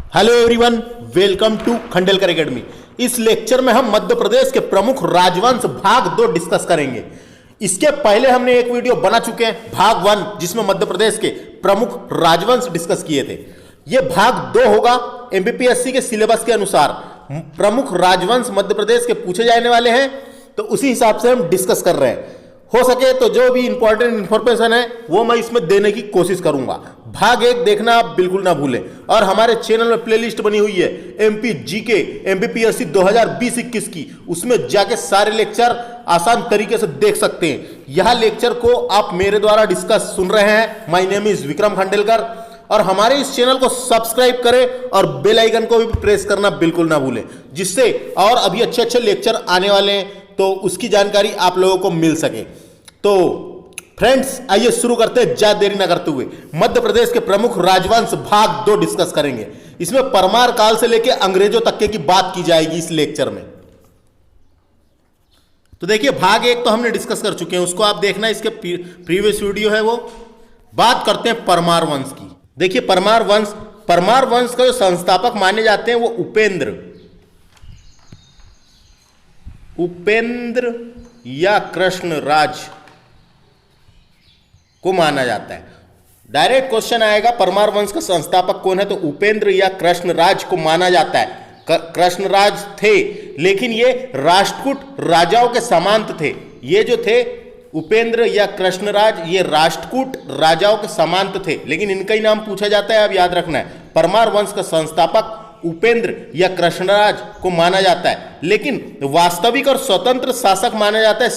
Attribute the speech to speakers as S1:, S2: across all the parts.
S1: Hello everyone, welcome to Khandelkar academy. इस लेक्चर में हम मध्य प्रदेश के प्रमुख राजवंश भाग 2 डिस्कस करेंगे। इसके पहले हमने एक वीडियो बना चुके हैं भाग 1, जिसमें मध्य प्रदेश के प्रमुख राजवंश डिस्कस किए थे। यह भाग 2 होगा। एमपीपीएससी के सिलेबस के अनुसार प्रमुख राजवंश मध्य प्रदेश के पूछे जाने वाले हैं, तो उसी हिसाब से हम डिस्कस कर रहे हैं। हो सके तो जो भी इंपॉर्टेंट इंफॉर्मेशन है वो मैं इसमें देने की कोशिश करूंगा। भाग 1 देखना आप बिल्कुल ना भूलें। और हमारे चैनल में प्लेलिस्ट बनी हुई है एमपी जीके एमपीपीएससी 2020-21 की, उसमें जाके सारे लेक्चर आसान तरीके से देख सकते हैं। यह लेक्चर को आप मेरे द्वारा डिस्कस सुन रहे हैं। My name is Vikram Khandelkar. और हमारे इस चैनल को सब्सक्राइब करें और बेल आइकन को भी प्रेस करना बिल्कुल ना भूलें, जिससे और अभी अच्छे अच्छे लेक्चर आने वाले हैं तो उसकी जानकारी आप लोगों को मिल सके। तो फ्रेंड्स, आइए शुरू करते हैं ज्यादा देरी ना करते हुए। मध्य प्रदेश के प्रमुख राजवंश भाग 2 डिस्कस करेंगे। इसमें परमार काल से लेकर अंग्रेजों तक की बात की जाएगी इस लेक्चर में। तो देखिए, भाग 1 तो हमने डिस्कस कर चुके हैं, उसको आप देखना, इसके प्रीवियस वीडियो है वो। बात करते हैं परमार वंश की। देखिए, परमार वंश का जो संस्थापक माने जाते हैं वो उपेंद्र या कृष्णराज को माना जाता है। डायरेक्ट क्वेश्चन आएगा, परमार वंश का संस्थापक कौन है, तो उपेंद्र या कृष्णराज को माना जाता है। कृष्णराज थे, लेकिन ये राष्ट्रकूट राजाओं के सामंत थे। ये जो थे उपेंद्र या कृष्णराज, ये राष्ट्रकूट राजाओं के सामंत थे, लेकिन इनका ही नाम पूछा जाता है, अब याद रखना है। परमार वंश का संस्थापक उपेंद्र या कृष्णराज को माना जाता है, लेकिन वास्तविक और स्वतंत्र शासक माना जाता है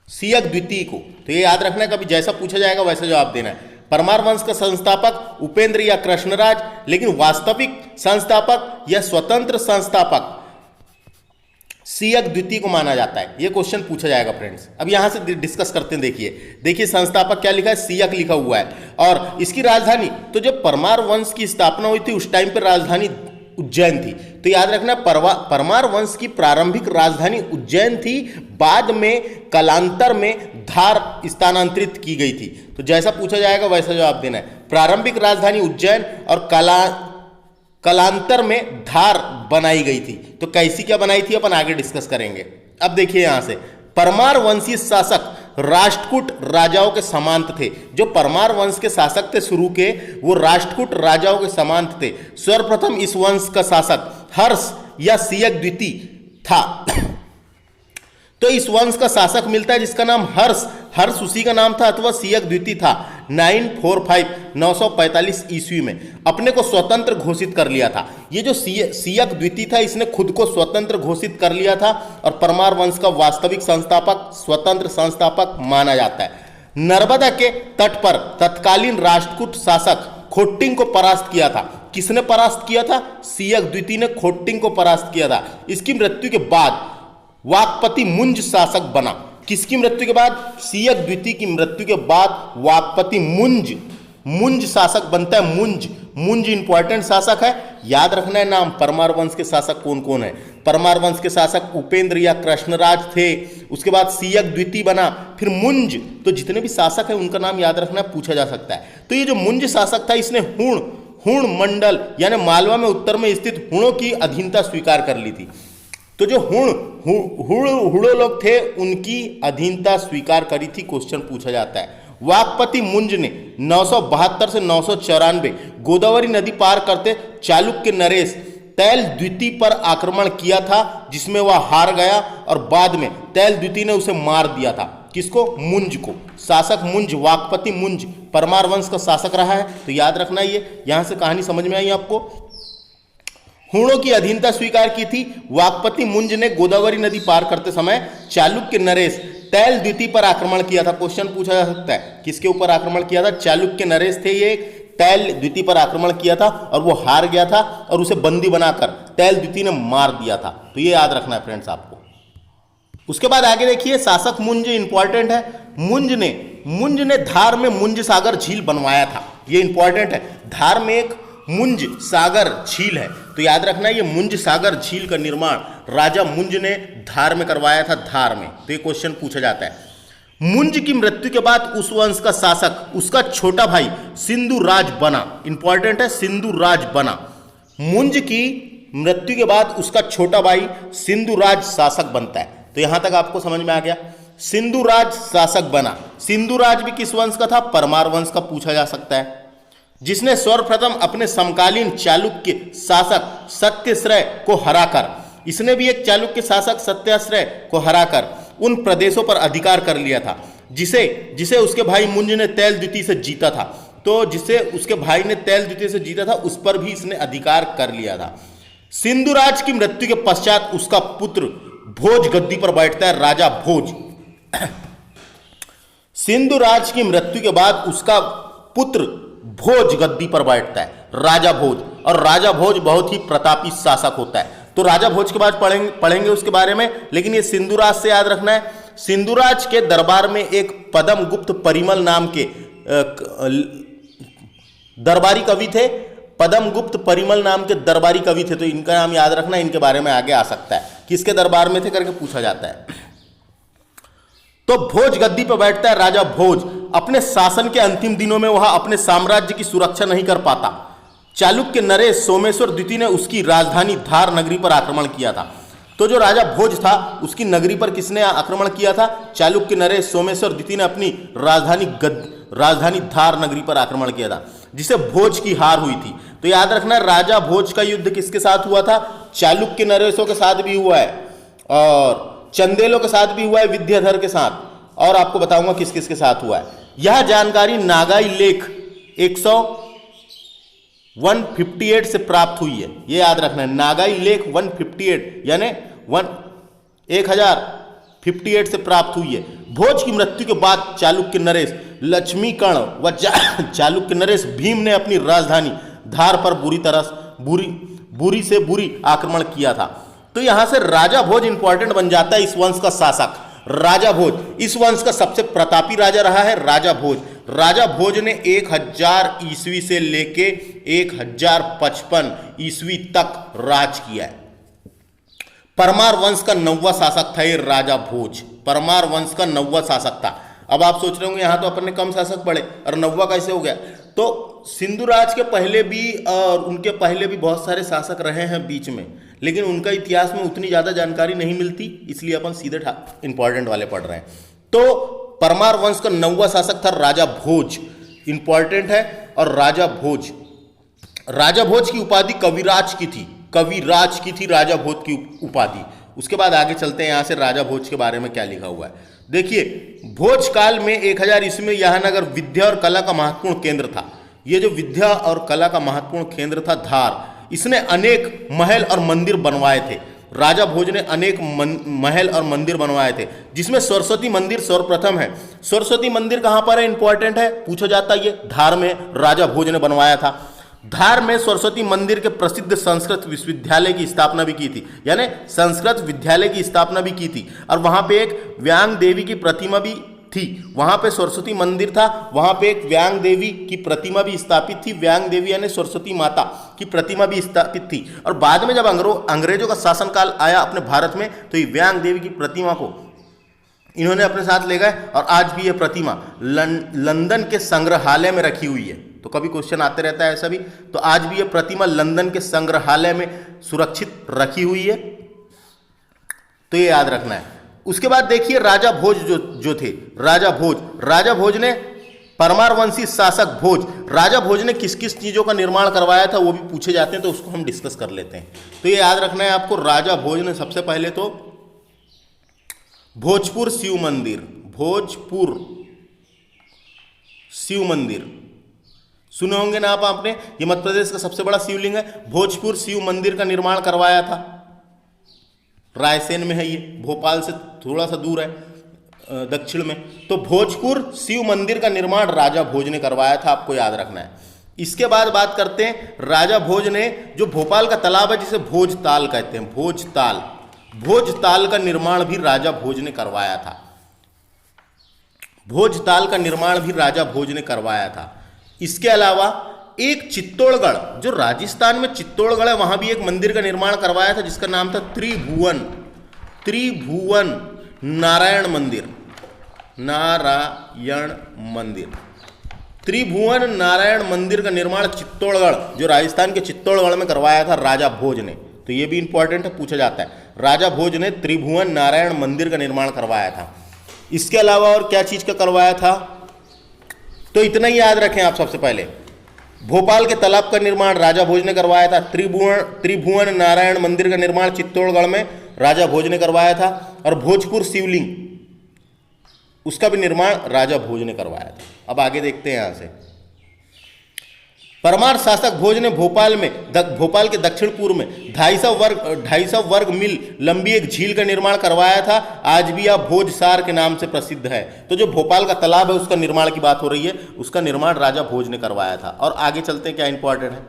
S1: सियक द्वितीय को। तो ये याद रखना है, कभी जैसा पूछा जाएगा वैसा जवाब देना है। परमार वंश का संस्थापक उपेंद्र या कृष्णराज, लेकिन वास्तविक संस्थापक या स्वतंत्र संस्थापक सियक द्वितीय को माना जाता है। ये क्वेश्चन पूछा जाएगा फ्रेंड्स। अब यहां से डिस्कस करते हैं। देखिए संस्थापक क्या लिखा है, सियक लिखा हुआ है। और इसकी राजधानी, तो जब परमार वंश की स्थापना हुई थी उस टाइम पर राजधानी उज्जैन थी। तो याद रखना, परमार वंश की प्रारंभिक राजधानी उज्जैन थी, बाद में कालांतर में धार स्थानांतरित की गई थी। तो जैसा पूछा जाएगा वैसा जवाब देना है। प्रारंभिक राजधानी उज्जैन और कालांतर में धार बनाई गई थी। तो कैसी क्या बनाई थी अपन आगे डिस्कस करेंगे। अब देखिए, यहां से परमार वंशीय शासक राष्ट्रकूट राजाओं के सामंत थे। जो परमार वंश के शासक थे शुरू के, वो राष्ट्रकूट राजाओं के सामंत थे। सर्वप्रथम इस वंश का शासक हर्ष या सियक द्वितीय था। तो इस वंश का शासक मिलता है जिसका नाम हर्ष उसी का नाम था, अथवा सियक द्वितीय था। 945 ईस्वी में अपने को स्वतंत्र घोषित कर लिया था। ये जो सियक द्वितीय था, इसने खुद को स्वतंत्र घोषित कर लिया था और परमार वंश का वास्तविक संस्थापक, स्वतंत्र संस्थापक माना जाता है। नर्मदा के तट पर तत्कालीन राष्ट्रकूट शासक खोट्टिंग को परास्त किया था। किसने परास्त किया था? सियक द्वितीय ने खोट्टिंग को परास्त किया था। इसकी मृत्यु के बाद वाकपति मुंज शासक बना। किसकी मृत्यु के बाद? सियक द्वितीय की मृत्यु के बाद वाकपति मुंज शासक बनता है। मुंज इंपॉर्टेंट शासक है, याद रखना है नाम। परमार वंश के शासक कौन कौन है? परमार वंश के शासक उपेंद्र या कृष्णराज थे, उसके बाद सियक द्वितीय बना, फिर मुंज। तो जितने भी शासक है उनका नाम याद रखना, पूछा जा सकता है। तो ये जो मुंज शासक था, इसने हुण मंडल यानी मालवा में उत्तर में स्थित हुणों की अधीनता स्वीकार कर ली थी। तो जो हुड़ो लोग थे उनकी अधीनता स्वीकार करी थी, क्वेश्चन पूछा जाता है। वाकपति मुंज ने 972 से 994 गोदावरी नदी पार करते चालुक्य नरेश तैल द्वितीय पर आक्रमण किया था, जिसमें वह हार गया और बाद में तैल द्वितीय ने उसे मार दिया था। किसको? मुंज को। शासक मुंज, वाकपति मुंज परमार वंश का शासक रहा है। तो याद रखना, ये यहां से कहानी समझ में आई आपको। हुणों की अधीनता स्वीकार की थी। वाकपति मुंज ने गोदावरी नदी पार करते समय चालुक्य नरेश तैल द्वितीय पर आक्रमण किया था। क्वेश्चन पूछा जा सकता है, किसके ऊपर आक्रमण किया था? चालुक्य नरेश थे ये, तैल द्वितीय पर आक्रमण किया था और वो हार गया था और उसे बंदी बनाकर तैल द्वितीय ने मार दिया था। तो ये याद रखना है फ्रेंड्स आपको। उसके बाद आगे देखिए, शासक मुंज इंपॉर्टेंट है। मुंज ने धार में मुंज सागर झील बनवाया था। ये इंपॉर्टेंट है। धार में एक मुंज सागर झील है, तो याद रखना ये मुंज सागर झील का निर्माण राजा मुंज ने धार में करवाया था। धार में, तो ये क्वेश्चन पूछा जाता है। मुंज की मृत्यु के बाद उस वंश का शासक उसका छोटा भाई सिंधु राज बना। इंपॉर्टेंट है, सिंधु राज बना। मुंज की मृत्यु के बाद उसका छोटा भाई सिंधु राज शासक बनता है। तो यहां तक आपको समझ में आ गया, सिंधु राज शासक बना। सिंधु राज भी किस वंश का था? परमार वंश का पूछा जा सकता है, जिसने सर्वप्रथम अपने समकालीन चालुक्य शासक सत्यश्रय को हराकर, इसने भी एक चालुक्य शासक सत्यश्रय को हराकर उन प्रदेशों पर अधिकार कर लिया था जिसे उसके भाई मुंज ने तैल द्वितीय से जीता था। तो जिसे उसके भाई ने तैल द्वितीय से जीता था उस पर भी इसने अधिकार कर लिया था। सिंधुराज की मृत्यु के पश्चात उसका पुत्र भोज गद्दी पर बैठता है, राजा भोज। सिंधुराज की मृत्यु के बाद उसका पुत्र भोज गद्दी पर बैठता है, राजा भोज। और राजा भोज बहुत ही प्रतापी शासक होता है। तो राजा भोज के बाद पढ़ेंगे उसके बारे में, लेकिन ये सिंधुराज से याद रखना है। सिंधुराज के दरबार में एक पदम गुप्त परिमल नाम के दरबारी कवि थे। पदम गुप्त परिमल नाम के दरबारी कवि थे, तो इनका नाम याद रखना, इनके बारे में आगे आ सकता है, किसके दरबार में थे करके पूछा जाता है। तो भोज गद्दी पर बैठता है राजा भोज। अपने शासन के अंतिम दिनों में वह अपने साम्राज्य की सुरक्षा नहीं कर पाता। चालुक्य नरेश सोमेश्वर द्वितीय ने उसकी राजधानी धार नगरी पर आक्रमण किया था। तो जो राजा भोज था उसकी नगरी पर किसने आक्रमण किया था? चालुक्य नरेश सोमेश्वर द्वितीय ने अपनी राजधानी धार नगरी पर आक्रमण किया था, जिसे भोज की हार हुई थी। तो याद रखना, राजा भोज का युद्ध किसके साथ हुआ था? चालुक्य नरेशों के साथ भी हुआ है और चंदेलों के साथ भी हुआ है, विद्याधर के साथ, और आपको बताऊंगा किस किस के साथ हुआ है। यह जानकारी नागाई लेख 158 से प्राप्त हुई है, ये याद रखना है। नागाई लेख 158 यानी 1058 से प्राप्त हुई है। भोज की मृत्यु के बाद चालुक्य नरेश लक्ष्मीकर्ण व चालुक्य नरेश भीम ने अपनी राजधानी धार पर बुरी से बुरी आक्रमण किया था। तो यहां से राजा भोज इंपॉर्टेंट बन जाता है, इस वंश का शासक राजा भोज। इस वंश का सबसे प्रतापी राजा रहा है राजा भोज। राजा भोज ने 1000 ईस्वी से लेके 1055 ईस्वी तक राज किया है। परमार वंश का 9वां शासक था ये राजा भोज। परमार वंश का 9वां शासक था। अब आप सोच रहे होंगे यहां तो अपने कम शासक पड़े और 9वां कैसे हो गया? तो सिंधुराज के पहले भी और उनके पहले भी बहुत सारे शासक रहे हैं बीच में, लेकिन उनका इतिहास में उतनी ज्यादा जानकारी नहीं मिलती, इसलिए अपन सीधे इंपॉर्टेंट वाले पढ़ रहे हैं। तो परमार वंश का 9वां शासक था राजा भोज, इंपॉर्टेंट है। और राजा भोज की उपाधि कविराज की थी, कविराज की थी राजा भोज की उपाधि। उसके बाद आगे चलते हैं, यहां से राजा भोज के बारे में क्या लिखा हुआ है देखिए। भोज काल में 1000 ईस्वी में यह नगर विद्या और कला का महत्वपूर्ण केंद्र था। ये जो विद्या और कला का महत्वपूर्ण केंद्र था धार, इसने अनेक महल और मंदिर बनवाए थे। राजा भोज ने अनेक महल और मंदिर बनवाए थे, जिसमें सरस्वती मंदिर सर्वप्रथम है। सरस्वती मंदिर कहां पर है? इंपॉर्टेंट है, पूछा जाता है। ये धार में राजा भोज ने बनवाया था। धार में सरस्वती मंदिर के प्रसिद्ध संस्कृत विश्वविद्यालय की स्थापना भी की थी, यानी संस्कृत विद्यालय की स्थापना भी की थी। और वहां पे एक व्यांग देवी की प्रतिमा भी थी। वहां पे सरस्वती मंदिर था, वहां पे एक व्यांग देवी की प्रतिमा भी स्थापित थी। व्यांग देवी यानी सरस्वती माता की प्रतिमा भी स्थापित थी। और बाद में जब अंग्रेजों का शासनकाल आया अपने भारत में, तो ये व्यांग देवी की प्रतिमा को इन्होंने अपने साथ ले गए और आज भी यह प्रतिमा लंदन के संग्रहालय में रखी हुई है। तो कभी क्वेश्चन आते रहता है ऐसा भी, तो आज भी यह प्रतिमा लंदन के संग्रहालय में सुरक्षित रखी हुई है, तो ये याद रखना है। उसके बाद देखिए राजा भोज जो थे, राजा भोज ने परमार वंशी शासक भोज, राजा भोज ने किस किस चीजों का निर्माण करवाया था वो भी पूछे जाते हैं, तो उसको हम डिस्कस कर लेते हैं। तो ये याद रखना है आपको, राजा भोज ने सबसे पहले तो भोजपुर शिव मंदिर, भोजपुर शिव मंदिर सुने होंगे ना आपने, ये मध्य प्रदेश का सबसे बड़ा शिवलिंग है। भोजपुर शिव मंदिर का निर्माण करवाया था, रायसेन में है ये, भोपाल से थोड़ा सा दूर है दक्षिण में। तो भोजपुर शिव मंदिर का निर्माण राजा भोज ने करवाया था, आपको याद रखना है। इसके बाद बात करते हैं राजा भोज ने जो भोपाल का तालाब है जिसे भोजताल कहते हैं, भोजताल का निर्माण भी राजा भोज ने करवाया था। भोजताल का निर्माण भी राजा भोज ने करवाया था। इसके अलावा एक चित्तौड़गढ़, जो राजस्थान में चित्तौड़गढ़ है, वहां भी एक मंदिर का निर्माण करवाया था जिसका नाम था त्रिभुवन नारायण मंदिर। नारायण मंदिर। त्रिभुवन नारायण मंदिर का निर्माण चित्तौड़गढ़, जो राजस्थान के चित्तौड़गढ़ में करवाया था राजा भोज ने। तो ये भी इंपॉर्टेंट है, पूछा जाता है। राजा भोज ने त्रिभुवन नारायण मंदिर का निर्माण करवाया था। इसके अलावा और क्या चीज का करवाया था, तो इतना ही याद रखें आप। सबसे पहले भोपाल के तालाब का निर्माण राजा भोज ने करवाया था। त्रिभुवन नारायण मंदिर का निर्माण चित्तौड़गढ़ में राजा भोज ने करवाया था। और भोजपुर शिवलिंग, उसका भी निर्माण राजा भोज ने करवाया था। अब आगे देखते हैं यहां से। परमार शासक भोज ने भोपाल के दक्षिण पूर्व में 250 वर्ग मील लंबी एक झील का निर्माण करवाया था। आज भी यह भोजसार के नाम से प्रसिद्ध है। तो जो भोपाल का तालाब है उसका निर्माण की बात हो रही है, उसका निर्माण राजा भोज ने करवाया था। और आगे चलते हैं, क्या इंपॉर्टेंट है।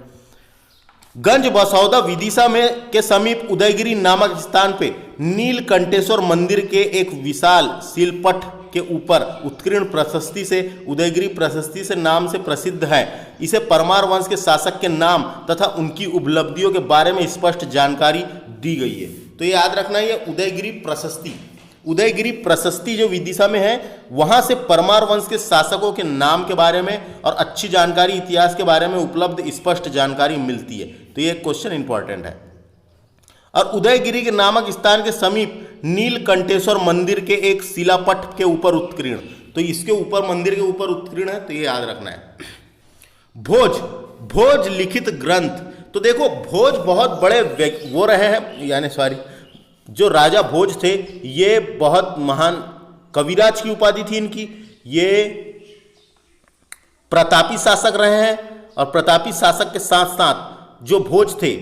S1: गंज बसौदा विदिशा में के समीप उदयगिरी नामक स्थान पे नीलकंठेश्वर मंदिर के एक विशाल शिलपट के ऊपर उत्कीर्ण प्रशस्ति से उदयगिरी प्रशस्ति से नाम से प्रसिद्ध है। इसे परमार वंश के शासक के नाम तथा उनकी उपलब्धियों के बारे में स्पष्ट जानकारी दी गई है। तो ये याद रखना, ये उदयगिरी प्रशस्ति जो विदिशा में है, वहां से परमार वंश के शासकों के नाम के बारे में और अच्छी जानकारी इतिहास के बारे में उपलब्ध स्पष्ट जानकारी मिलती है। तो ये क्वेश्चन इंपॉर्टेंट है। और उदयगिरी के नामक स्थान के समीप नीलकंठेश्वर मंदिर के एक शिलापट के ऊपर उत्कीर्ण, तो इसके ऊपर मंदिर के ऊपर उत्कीर्ण है, तो ये याद रखना है। भोज लिखित ग्रंथ, तो देखो भोज बहुत बड़े वो रहे हैं, यानी जो राजा भोज थे ये बहुत महान कविराज की उपाधि थी इनकी। ये प्रतापी शासक रहे हैं और प्रतापी शासक के साथ साथ जो भोज थे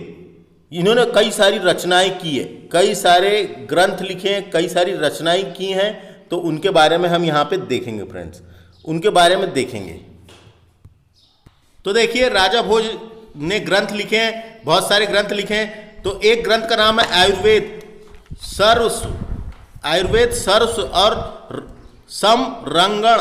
S1: इन्होंने कई सारी रचनाएं की है, कई सारे ग्रंथ लिखे हैं, कई सारी रचनाएं की हैं। तो उनके बारे में हम यहाँ पे देखेंगे फ्रेंड्स, उनके बारे में देखेंगे। तो देखिए राजा भोज ने ग्रंथ लिखे हैं, बहुत सारे ग्रंथ लिखे हैं। तो एक ग्रंथ का नाम है आयुर्वेद सर्वस्व और समरांगण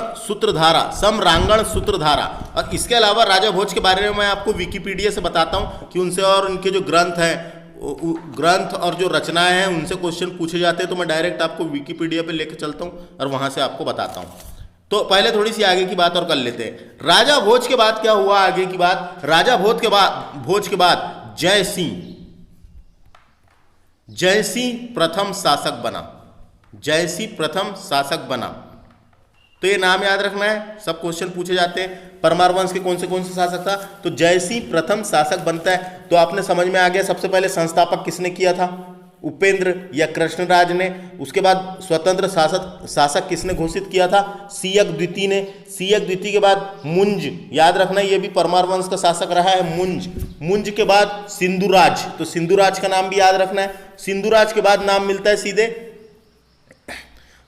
S1: सूत्रधारा। और इसके अलावा राजा भोज के बारे में मैं आपको विकिपीडिया से बताता हूं कि उनसे और उनके जो ग्रंथ और जो रचनाएं हैं उनसे क्वेश्चन पूछे जाते हैं। तो मैं डायरेक्ट आपको विकिपीडिया पे लेकर चलता हूं और वहां से आपको बताता हूं। तो पहले थोड़ी सी आगे की बात और कर लेते हैं। राजा भोज के बाद क्या हुआ, आगे की बात। राजा भोज के बाद जयसिंह प्रथम शासक बना। तो ये नाम याद रखना है, सब क्वेश्चन पूछे जाते हैं। परमार वंश के कौन से शासक था, तो जयसिंह प्रथम शासक बनता है। तो आपने समझ में आ गया सबसे पहले संस्थापक किसने किया था, उपेंद्र या कृष्णराज ने। उसके बाद स्वतंत्र शासक किसने घोषित किया था, सियक द्वितीय ने। सियक द्वितीय के बाद मुंज, याद रखना ये भी परमार वंश का शासक रहा है, मुंज के बाद सिंधुराज, तो सिंधुराज का नाम भी याद रखना है। सिंधुराज के बाद नाम मिलता है सीधे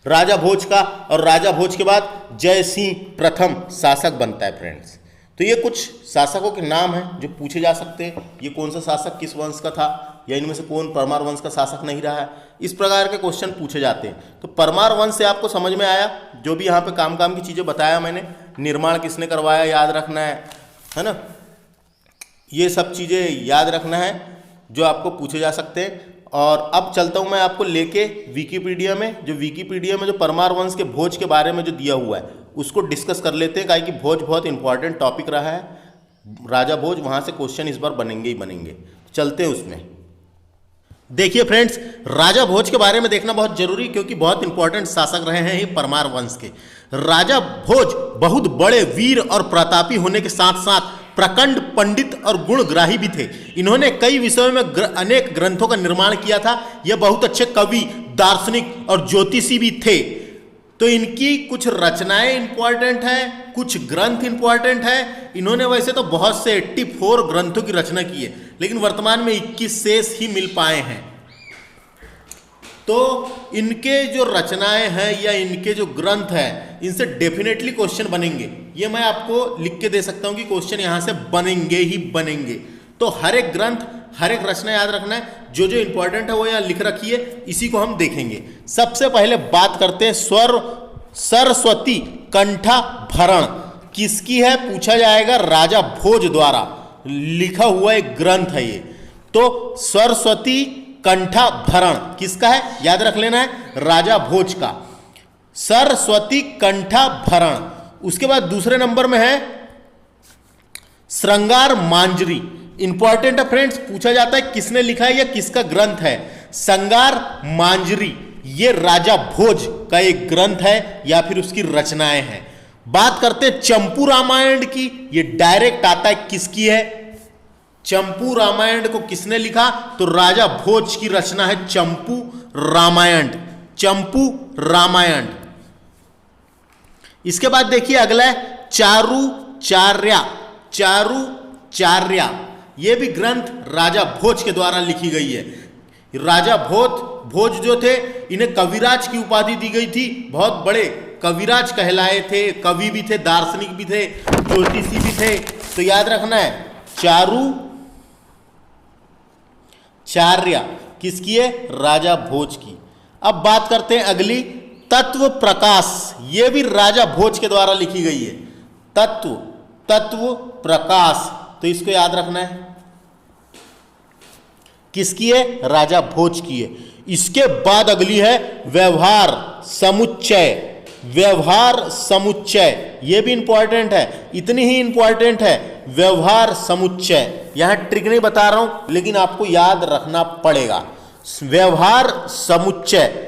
S1: राजा भोज का, और राजा भोज के बाद जयसिंह प्रथम शासक बनता है फ्रेंड्स। तो ये कुछ शासकों के नाम हैं जो पूछे जा सकते हैं, ये कौन सा शासक किस वंश का था, या इनमें से कौन परमार वंश का शासक नहीं रहा है, इस प्रकार के क्वेश्चन पूछे जाते हैं। तो परमार वंश से आपको समझ में आया, जो भी यहाँ पे काम की चीज़ें बताया मैंने, निर्माण किसने करवाया याद रखना है ना, ये सब चीज़ें याद रखना है जो आपको पूछे जा सकते हैं। और अब चलता हूँ मैं आपको लेके विकिपीडिया में, जो परमार वंश के भोज के बारे में जो दिया हुआ है उसको डिस्कस कर लेते हैं, कि भोज बहुत इंपॉर्टेंट टॉपिक रहा है, राजा भोज, वहाँ से क्वेश्चन इस बार बनेंगे ही बनेंगे। चलते हैं उसमें। देखिए फ्रेंड्स, राजा भोज के बारे में देखना बहुत जरूरी, क्योंकि बहुत इंपॉर्टेंट शासक रहे हैं ये परमार वंश के। राजा भोज बहुत बड़े वीर और प्रतापी होने के साथ साथ प्रखंड पंडित और गुणग्राही भी थे। इन्होंने कई विषयों में अनेक ग्रंथों का निर्माण किया था। यह बहुत अच्छे कवि, दार्शनिक और ज्योतिषी भी थे। तो इनकी कुछ रचनाएं इंपॉर्टेंट हैं, कुछ ग्रंथ इंपॉर्टेंट है। इन्होंने वैसे तो बहुत से 84 ग्रंथों की रचना की है, लेकिन वर्तमान में 21 शेष ही मिल पाए हैं। तो इनके जो रचनाएं हैं या इनके जो ग्रंथ हैं, इनसे डेफिनेटली क्वेश्चन बनेंगे। ये मैं आपको लिख के दे सकता हूं कि क्वेश्चन यहां से बनेंगे ही बनेंगे। तो हर एक ग्रंथ, हर एक रचना याद रखना है, जो जो इंपॉर्टेंट है वो यहाँ लिख रखिए, इसी को हम देखेंगे। सबसे पहले बात करते हैं सरस्वती कंठाभरण किसकी है, पूछा जाएगा। राजा भोज द्वारा लिखा हुआ एक ग्रंथ है ये। तो सरस्वती कंठाभरण किसका है, याद रख लेना है, राजा भोज का। सरस्वती कंठाभरण। उसके बाद दूसरे नंबर में है श्रृंगार मांजरी। इंपॉर्टेंट है फ्रेंड्स, पूछा जाता है किसने लिखा है या किसका ग्रंथ है। श्रृंगार मांजरी ये राजा भोज का एक ग्रंथ है या फिर उसकी रचनाएं हैं। बात करते हैं चंपू रामायण की, ये डायरेक्ट आता है किसकी है। चंपू रामायण को किसने लिखा, तो राजा भोज की रचना है चंपू रामायण। चंपू रामायण। इसके बाद देखिए अगला है चारुचार्या। चारुचार्या ये भी ग्रंथ राजा भोज के द्वारा लिखी गई है। राजा भोज जो थे इन्हें कविराज की उपाधि दी गई थी। बहुत बड़े कविराज कहलाए थे, कवि भी थे, दार्शनिक भी थे, ज्योतिषी भी थे। तो याद रखना है चारुचार्या किसकी है, राजा भोज की। अब बात करते हैं अगली तत्व प्रकाश। ये भी राजा भोज के द्वारा लिखी गई है। तत्व प्रकाश, तो इसको याद रखना है किसकी है, राजा भोज की है। इसके बाद अगली है व्यवहार समुच्चय। व्यवहार समुच्चय ये भी इंपॉर्टेंट है, इतनी ही इंपॉर्टेंट है व्यवहार समुच्चय। यहां ट्रिक नहीं बता रहा हूं लेकिन आपको याद रखना पड़ेगा। व्यवहार समुच्चय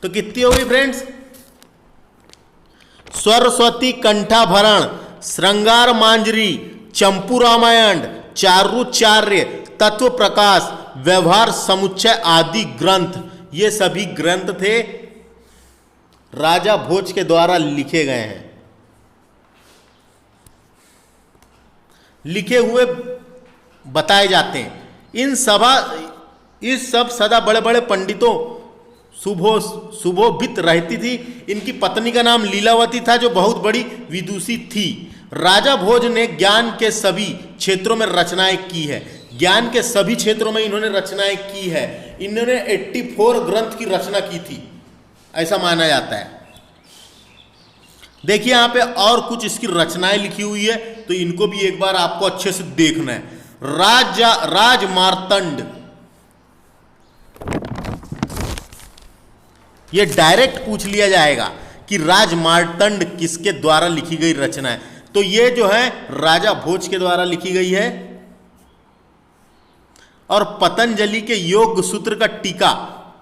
S1: तो कितनी होगी फ्रेंड्स, सरस्वती कंठाभरण, श्रृंगार मांजरी, चंपू रामायण, चारुचार्य, तत्व प्रकाश, व्यवहार समुच्चय आदि ग्रंथ। ये सभी ग्रंथ थे राजा भोज के द्वारा लिखे गए हैं। लिखे हुए बताए जाते हैं। इस सब सदा बड़े बड़े पंडितों सुभोभित रहती थी। इनकी पत्नी का नाम लीलावती था जो बहुत बड़ी विदुषी थी। राजा भोज ने ज्ञान के सभी क्षेत्रों में रचनाएं की है। ज्ञान के सभी क्षेत्रों में इन्होंने रचनाएं की है। इन्होंने 84 ग्रंथ की रचना की थी ऐसा माना जाता है। देखिए यहां पे और कुछ इसकी रचनाएं लिखी हुई है तो इनको भी एक बार आपको अच्छे से देखना है। राजमार्तंड ये डायरेक्ट पूछ लिया जाएगा कि राजमार्तंड किसके द्वारा लिखी गई रचना है। तो ये जो है राजा भोज के द्वारा लिखी गई है। और पतंजलि के योग सूत्र का टीका,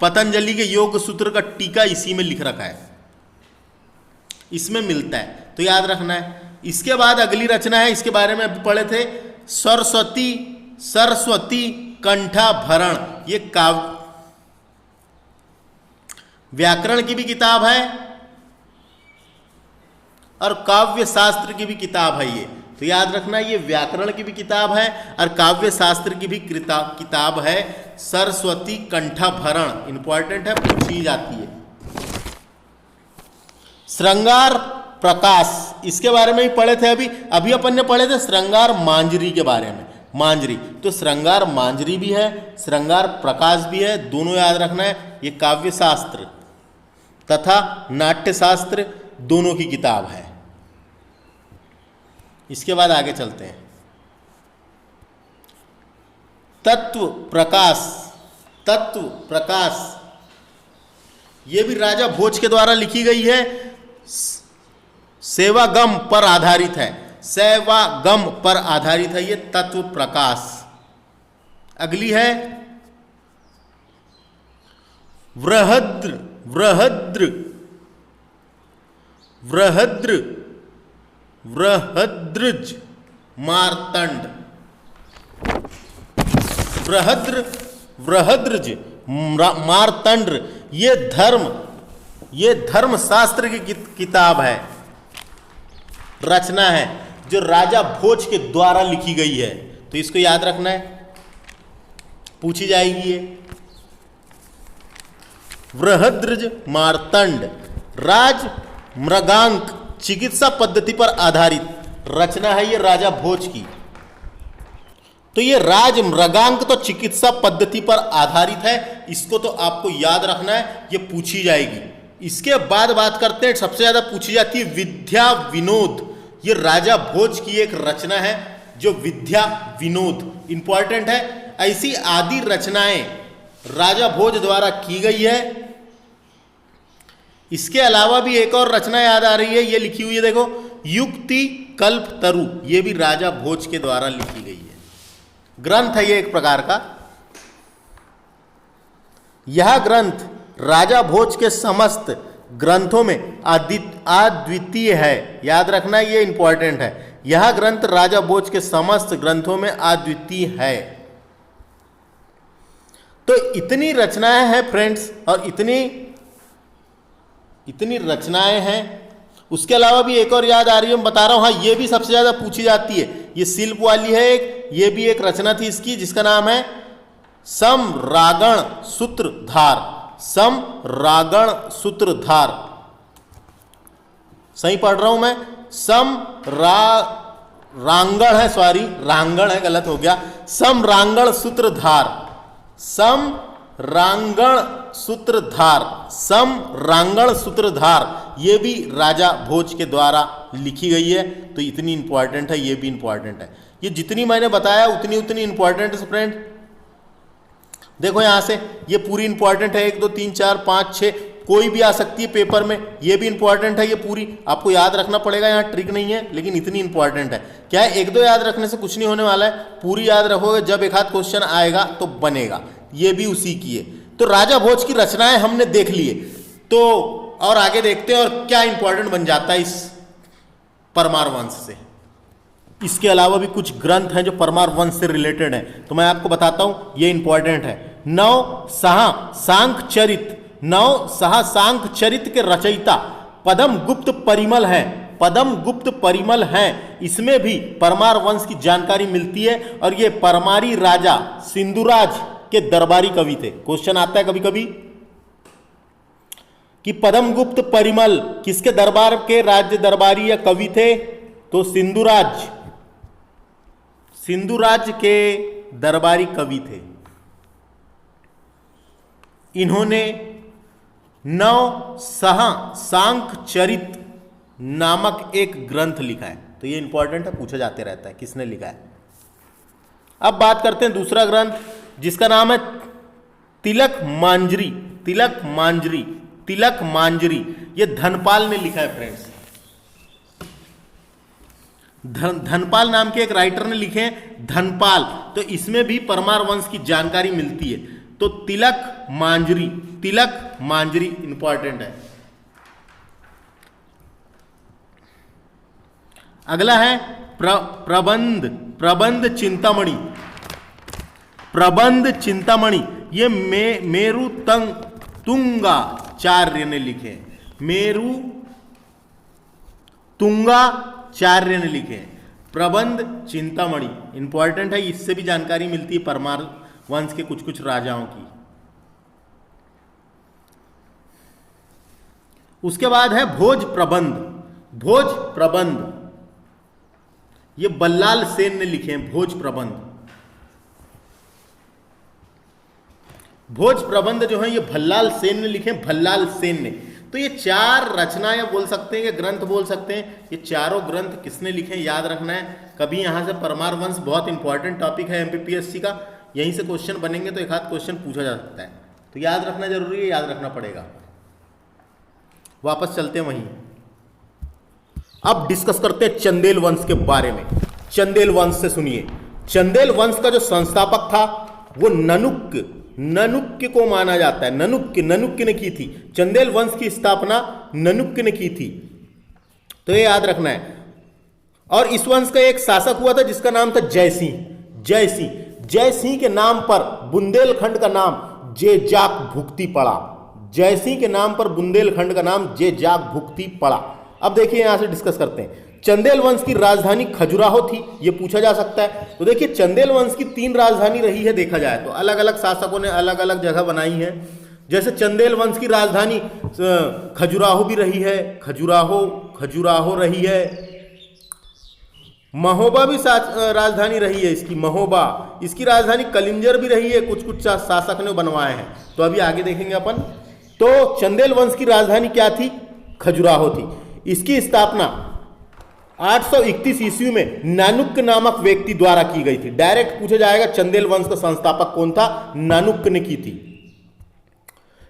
S1: पतंजलि के योग सूत्र का टीका इसी में लिख रखा है, इसमें मिलता है तो याद रखना है। इसके बाद अगली रचना है, इसके बारे में अभी पढ़े थे, सरस्वती कंठाभरण। ये काव्य व्याकरण की भी किताब है और काव्य शास्त्र की भी किताब है। ये तो याद रखना ये व्याकरण की भी किताब है और काव्य शास्त्र की भी किताब है। सरस्वती कंठाभरण इंपॉर्टेंट है, पूछी जाती है। श्रृंगार प्रकाश इसके बारे में ही पढ़े थे। अभी अपन ने पढ़े थे श्रृंगार मांजरी के बारे में। मांजरी तो श्रृंगार मांजरी भी है, श्रृंगार प्रकाश भी है, दोनों याद रखना है। ये काव्य शास्त्र तथा नाट्य शास्त्र दोनों की किताब है। इसके बाद आगे चलते हैं। तत्व प्रकाश ये भी राजा भोज के द्वारा लिखी गई है। सेवागम पर आधारित है, सेवागम पर आधारित है ये तत्व प्रकाश। अगली है बृहद्रज मार्तंड। बृहद्रज मार्तंड ये धर्म शास्त्र की किताब है, रचना है जो राजा भोज के द्वारा लिखी गई है। तो इसको याद रखना है, पूछी जाएगी ये। बृहद्रज मार्तंड राज मृगांक चिकित्सा पद्धति पर आधारित रचना है ये राजा भोज की। तो ये राज मृगांक तो चिकित्सा पद्धति पर आधारित है, इसको तो आपको याद रखना है, ये पूछी जाएगी। इसके बाद बात करते हैं, सबसे ज्यादा पूछी जाती है विद्या विनोद। ये राजा भोज की एक रचना है जो विद्या विनोद इंपॉर्टेंट है। ऐसी आदि रचनाएं राजा भोज द्वारा की गई है इसके अलावा भी एक और रचना याद आ रही है, ये लिखी हुई है देखो, युक्ति कल्प तरु, ये भी राजा भोज के द्वारा लिखी गई है। ग्रंथ है ये एक प्रकार का। यह ग्रंथ राजा भोज के समस्त ग्रंथों में अद्वितीय है। याद रखना, ये इंपॉर्टेंट है। यह ग्रंथ राजा भोज के समस्त ग्रंथों में अद्वितीय है। तो इतनी रचनाएं हैं फ्रेंड्स, और इतनी रचनाएं हैं। उसके अलावा भी एक और याद आ रही है, मैं बता रहा हूं। हाँ, ये भी सबसे ज्यादा पूछी जाती है, ये शिल्प वाली है एक, ये भी एक रचना थी इसकी, जिसका नाम है समरागण सूत्रधार। समरागण सूत्रधार, सही पढ़ रहा हूं मैं? रांगण है, सॉरी, रांगण है, गलत हो गया। समरांगण सूत्रधार, समरांगण सूत्रधार, समरांगण सूत्रधार, ये भी राजा भोज के द्वारा लिखी गई है। तो इतनी इंपॉर्टेंट है, ये भी इंपॉर्टेंट है। ये जितनी मैंने बताया उतनी इंपॉर्टेंट है फ्रेंड। देखो यहां से, ये पूरी इंपॉर्टेंट है, 1 2 3 4 5 6, कोई भी आ सकती है पेपर में। ये भी इंपॉर्टेंट है, ये पूरी आपको याद रखना पड़ेगा, यहाँ ट्रिक नहीं है, लेकिन इतनी इंपॉर्टेंट है। क्या है, 1 2 याद रखने से कुछ नहीं होने वाला है, पूरी याद रखोगे, जब एक आध क्वेश्चन आएगा तो बनेगा। ये भी उसी की है। तो राजा भोज की रचनाएं हमने देख लिए, तो और आगे देखते हैं और क्या इंपॉर्टेंट बन जाता है इस परमार वंश से। इसके अलावा भी कुछ ग्रंथ हैं जो परमार वंश से रिलेटेड हैं, तो मैं आपको बताता हूं, ये इंपॉर्टेंट है। नव सहा सांख चरित के रचयिता पदम गुप्त परिमल है। पदम गुप्त परिमल हैं, इसमें भी परमार वंश की जानकारी मिलती है। और ये परमारी राजा सिंधुराज के दरबारी कवि थे। क्वेश्चन आता है कभी कभी कि पदम गुप्त परिमल किसके दरबार के राज्य दरबारी या कवि थे? तो सिंधुराज के दरबारी कवि थे। इन्होंने नव सांख चरित नामक एक ग्रंथ लिखा है। तो ये इंपॉर्टेंट है, पूछा जाते रहता है किसने लिखा है। अब बात करते हैं दूसरा ग्रंथ, जिसका नाम है तिलक मांजरी। ये धनपाल ने लिखा है फ्रेंड्स। धनपाल नाम के एक राइटर ने लिखे हैं, धनपाल। तो इसमें भी परमार वंश की जानकारी मिलती है। तो तिलक मांजरी इंपॉर्टेंट है। अगला है प्रबंध चिंतामणि। ये मेरु तुंगाचार्य ने लिखे। मेरु तुंगाचार्य ने लिखे प्रबंध चिंतामणि, इंपॉर्टेंट है। इससे भी जानकारी मिलती है परमार वंश के कुछ राजाओं की। उसके बाद है भोज प्रबंध। ये बल्लाल सेन ने लिखे हैं भोज प्रबंध जो है ये भल्लाल सेन ने लिखे हैं, भल्लाल सेन ने। तो ये 4 रचनाएं बोल सकते हैं, ये ग्रंथ बोल सकते हैं। ये चारों ग्रंथ किसने लिखे हैं याद रखना है। कभी यहां से परमार वंश बहुत इंपॉर्टेंट टॉपिक है एमपीपीएससी का, यहीं से क्वेश्चन बनेंगे, तो एक आध क्वेश्चन पूछा जा सकता है। तो याद रखना जरूरी है, याद रखना पड़ेगा। वापस चलते हैं वहीं। अब डिस्कस करते हैं चंदेल वंश के बारे में। चंदेल वंश से सुनिए, चंदेल वंश का जो संस्थापक था वो ननुक्य को माना जाता है। ननुक्य ने की थी। चंदेल वंश की स्थापना ननुक्य ने की थी, तो ये याद रखना है। और इस वंश का एक शासक हुआ था जिसका नाम था जयसिंह के नाम पर बुंदेलखंड का नाम जेजाक भुक्ति पड़ा। जयसिंह के नाम पर बुंदेलखंड का नाम जेजाक भुक्ति पड़ा। अब देखिए यहां से डिस्कस करते हैं। चंदेल वंश की राजधानी खजुराहो थी, यह पूछा जा सकता है। तो देखिए चंदेल वंश की 3 राजधानी रही है, देखा जाए तो अलग अलग शासकों ने अलग अलग जगह बनाई है। जैसे चंदेल वंश की राजधानी खजुराहो भी रही है, खजुराहो रही है। महोबा भी राजधानी रही है इसकी, महोबा। इसकी राजधानी कलिंजर भी रही है, कुछ शासक ने बनवाए हैं, तो अभी आगे देखेंगे अपन। तो चंदेल वंश की राजधानी क्या थी? खजुराहो थी। इसकी स्थापना 831 ईस्वी में नानुक्य नामक व्यक्ति द्वारा की गई थी। डायरेक्ट पूछा जाएगा चंदेल वंश का संस्थापक कौन था? नानुक्य ने की थी।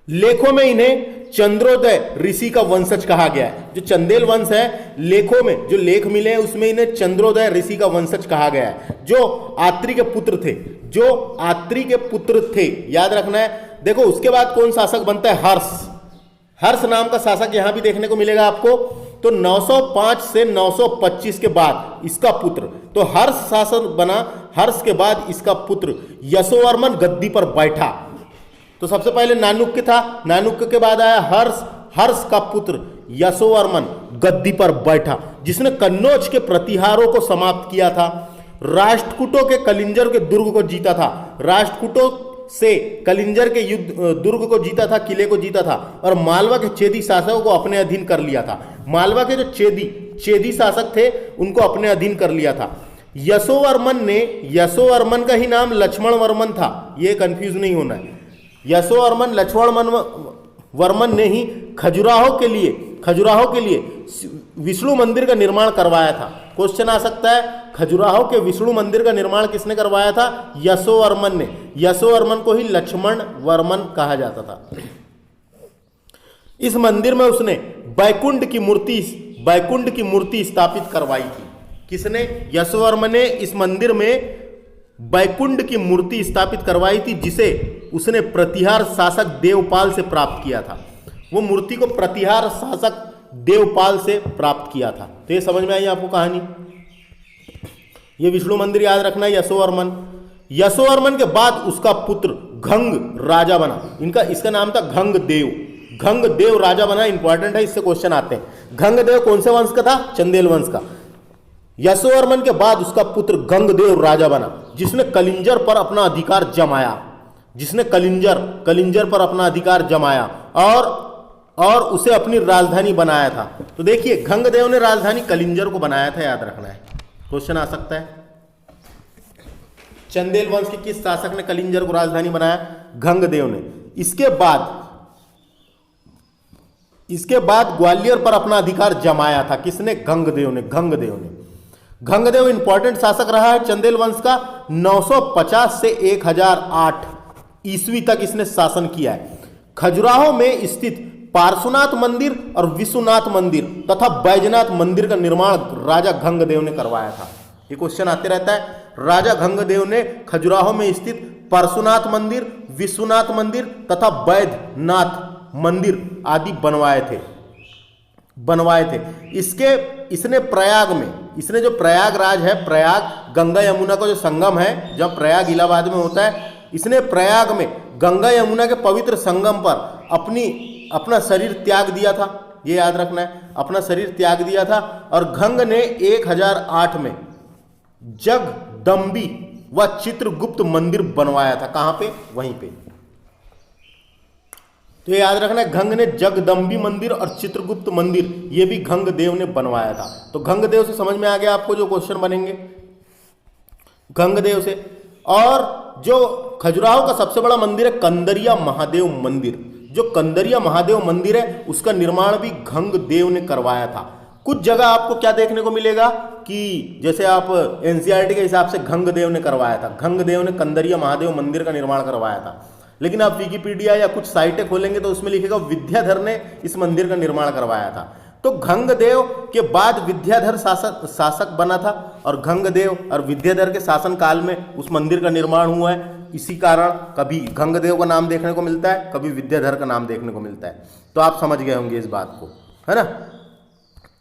S1: लेखों में इन्हें चंद्रोदय ऋषि का वंशज कहा गया है। जो चंदेल वंश है, लेखों में जो लेख मिले हैं उसमें इन्हें चंद्रोदय ऋषि का वंशज कहा गया है, जो आत्री के पुत्र थे, जो आत्री के पुत्र थे, याद रखना है। देखो उसके बाद कौन शासक बनता है? हर्ष। हर्ष नाम का शासक यहां भी देखने को मिलेगा आपको। तो 905 से 925 के बाद इसका पुत्र, तो हर्ष शासन बना। हर्ष के बाद इसका पुत्र यशोवर्मन गद्दी पर बैठा। तो सबसे पहले नानुक्य था, नानुक्य के बाद आया हर्ष। हर्ष का पुत्र यशोवर्मन गद्दी पर बैठा, जिसने कन्नौज के प्रतिहारों को समाप्त किया था, राष्ट्रकूटों के कलिंजर के दुर्ग को जीता था, राष्ट्रकूटों से कलिंजर के युद्ध दुर्ग को जीता था, किले को जीता था, और मालवा के चेदी शासकों को अपने अधीन कर लिया था। मालवा के जो चेदी शासक थे उनको अपने अधीन कर लिया था। यशोवर्मन का ही नाम लक्ष्मण वर्मन था, ये कंफ्यूज नहीं होना है। यशोवर्मन लक्ष्मण वर्मन ने ही खजुराहो के लिए विष्णु मंदिर का निर्माण करवाया था। क्वेश्चन आ सकता है, खजुराहो के विष्णु मंदिर का निर्माण किसने करवाया था? यशोवर्मन ने। यशोवर्मन को ही लक्ष्मण वर्मन कहा जाता था। इस मंदिर में उसने बैकुंठ की मूर्ति स्थापित करवाई थी। किसने? यशोवर्मन ने इस मंदिर में बैकुंठ की मूर्ति स्थापित करवाई थी, जिसे उसने प्रतिहार शासक देवपाल से प्राप्त किया था। वो मूर्ति को प्रतिहार शासक देवपाल से प्राप्त किया था। तो ये समझ में आई आपको कहानी। ये विष्णु मंदिर याद रखना है, यशोवर्मन के बाद उसका पुत्र घंग राजा बना। इसका नाम था घंग देव राजा बना। इंपॉर्टेंट है, इससे क्वेश्चन आते हैं। घंग देव कौन से वंश का था? चंदेल वंश का। यशोवर्मन के बाद उसका पुत्र गंगदेव राजा बना, जिसने कलिंजर पर अपना अधिकार जमाया, और उसे अपनी राजधानी बनाया था। तो देखिए, गंगदेव ने राजधानी कलिंजर को बनाया था, याद रखना है, क्वेश्चन आ सकता है। चंदेल वंश के किस शासक ने कलिंजर को राजधानी बनाया? गंगदेव ने। इसके बाद ग्वालियर पर अपना अधिकार जमाया था। किसने? गंगदेव ने। गंगदेव इंपॉर्टेंट शासक रहा है चंदेल वंश का। 950 से 1008 ईस्वी तक इसने शासन किया है। खजुराहो में स्थित पार्श्वनाथ मंदिर और विश्वनाथ मंदिर तथा बैजनाथ मंदिर का निर्माण राजा गंगदेव ने करवाया था। ये क्वेश्चन आते रहता है। राजा गंगदेव ने खजुराहो में स्थित पार्श्वनाथ मंदिर, विश्वनाथ मंदिर तथा बैद्यनाथ मंदिर आदि बनवाए थे। इसने प्रयाग में, इसने जो प्रयागराज है, प्रयाग गंगा यमुना का जो संगम है, जब प्रयाग इलाहाबाद में होता है, इसने प्रयाग में गंगा यमुना के पवित्र संगम पर अपना शरीर त्याग दिया था। ये याद रखना है, अपना शरीर त्याग दिया था। और गंग ने 1008 में जगदम्बी व चित्रगुप्त मंदिर बनवाया था। कहां पे? वहीं पे। तो ये याद रखना है, गंग ने जगदम्बी मंदिर और चित्रगुप्त मंदिर ये भी गंगदेव ने बनवाया था। तो गंगदेव से समझ में आ गया आपको जो क्वेश्चन बनेंगे गंगदेव से। और जो खजुराहो का सबसे बड़ा मंदिर है कंदरिया महादेव मंदिर। जो कंदरिया महादेव मंदिर है उसका निर्माण भी गंगदेव ने करवाया था। कुछ जगह आपको क्या देखने को मिलेगा कि जैसे आप एनसीईआरटी के हिसाब से गंगदेव ने करवाया था, गंगदेव ने कंदरिया महादेव मंदिर का निर्माण करवाया था। लेकिन आप विकिपीडिया या कुछ साइटें खोलेंगे तो उसमें लिखेगा विद्याधर ने इस मंदिर का निर्माण करवाया था। तो गंगदेव के बाद विद्याधर शासक बना था, और गंगदेव और विद्याधर के शासन काल में उस मंदिर का निर्माण हुआ है। इसी कारण कभी गंगदेव का नाम देखने को मिलता है, कभी विद्याधर का नाम देखने को मिलता है। तो आप समझ गए होंगे इस बात को, है ना।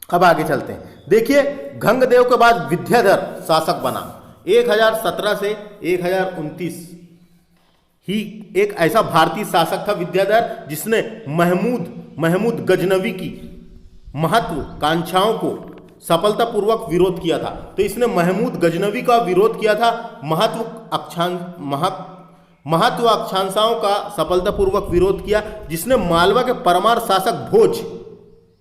S1: अब आगे चलते हैं। देखिए, गंगदेव के बाद विद्याधर शासक बना। 1017 से 1029 ही एक ऐसा भारतीय शासक था विद्याधर, जिसने महमूद गजनवी की महत्वाकांक्षाओं को सफलतापूर्वक विरोध किया था। तो इसने महमूद गजनवी का विरोध किया था, महत्वाकांक्षाओं का सफलतापूर्वक विरोध किया, जिसने मालवा के परमार शासक भोज,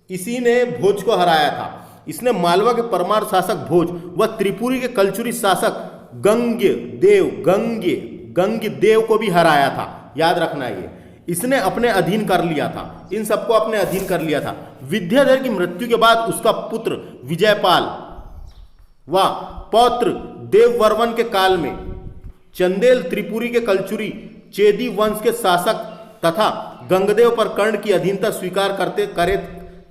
S1: इसी ने भोज को हराया था। इसने मालवा के परमार शासक भोज व त्रिपुरी के कलचुरी शासक गंगदेव को भी हराया था। याद रखना है, ये इसने अपने अधीन कर लिया था, इन सबको अपने अधीन कर लिया था। विद्याधर की मृत्यु के बाद उसका पुत्र विजयपाल व पौत्र देववर्मन के काल में चंदेल त्रिपुरी के कलचुरी चेदी वंश के शासक तथा गंगदेव पर कर्ण की अधीनता स्वीकार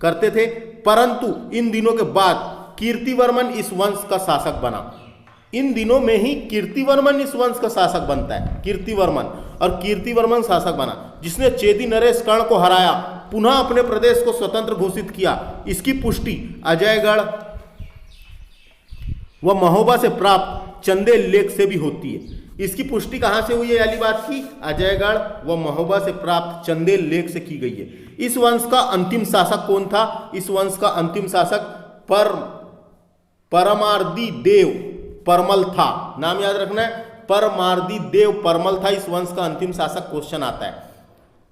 S1: करते थे, परंतु इन दिनों के बाद कीर्तिवर्मन इस वंश का शासक बना। इन दिनों में ही कीर्तिवर्मन इस वंश का शासक बनता है, कीर्तिवर्मन, और कीर्तिवर्मन शासक बना जिसने चेदी नरेश कर्ण को हराया, पुनः अपने प्रदेश को स्वतंत्र घोषित किया। इसकी पुष्टि अजयगढ़ व महोबा से प्राप्त चंदेल लेख से भी होती है। इसकी पुष्टि कहां से हुई है वाली बात की? अजयगढ़ व महोबा से प्राप्त चंदेल लेख से की गई है। इस वंश का अंतिम शासक कौन था? इस वंश का अंतिम शासक परमार्दी देव परमल था। नाम याद रखना है, परमार्दी देव परमल था इस वंश का अंतिम शासक। क्वेश्चन आता है,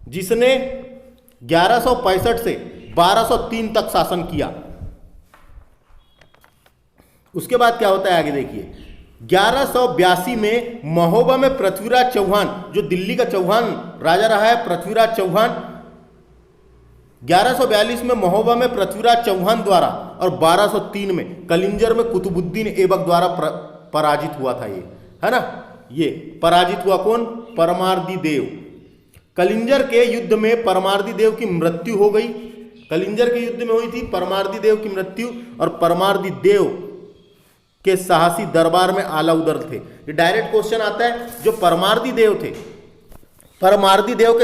S1: जिसने 1165 से 1203 तक शासन किया। उसके बाद क्या होता है आगे देखिए। 1182 में महोबा में पृथ्वीराज चौहान, जो दिल्ली का चौहान राजा रहा है, पृथ्वीराज चौहान, 1142 में महोबा में पृथ्वीराज चौहान द्वारा और 1203 में कलिंजर में कुतुबुद्दीन ऐबक द्वारा पराजित हुआ था। ये है ना, ये पराजित हुआ कौन? परमार्दी देव। कलिंजर के युद्ध में परमार्दी देव की मृत्यु हो गई। कलिंजर के युद्ध में हुई थी परमार्दी देव की मृत्यु, और परमार्दी देव के साहसी दरबार में आला उदल थे। ये डायरेक्ट क्वेश्चन आता है। जो परमार्दी देव थे, परमार्दी देव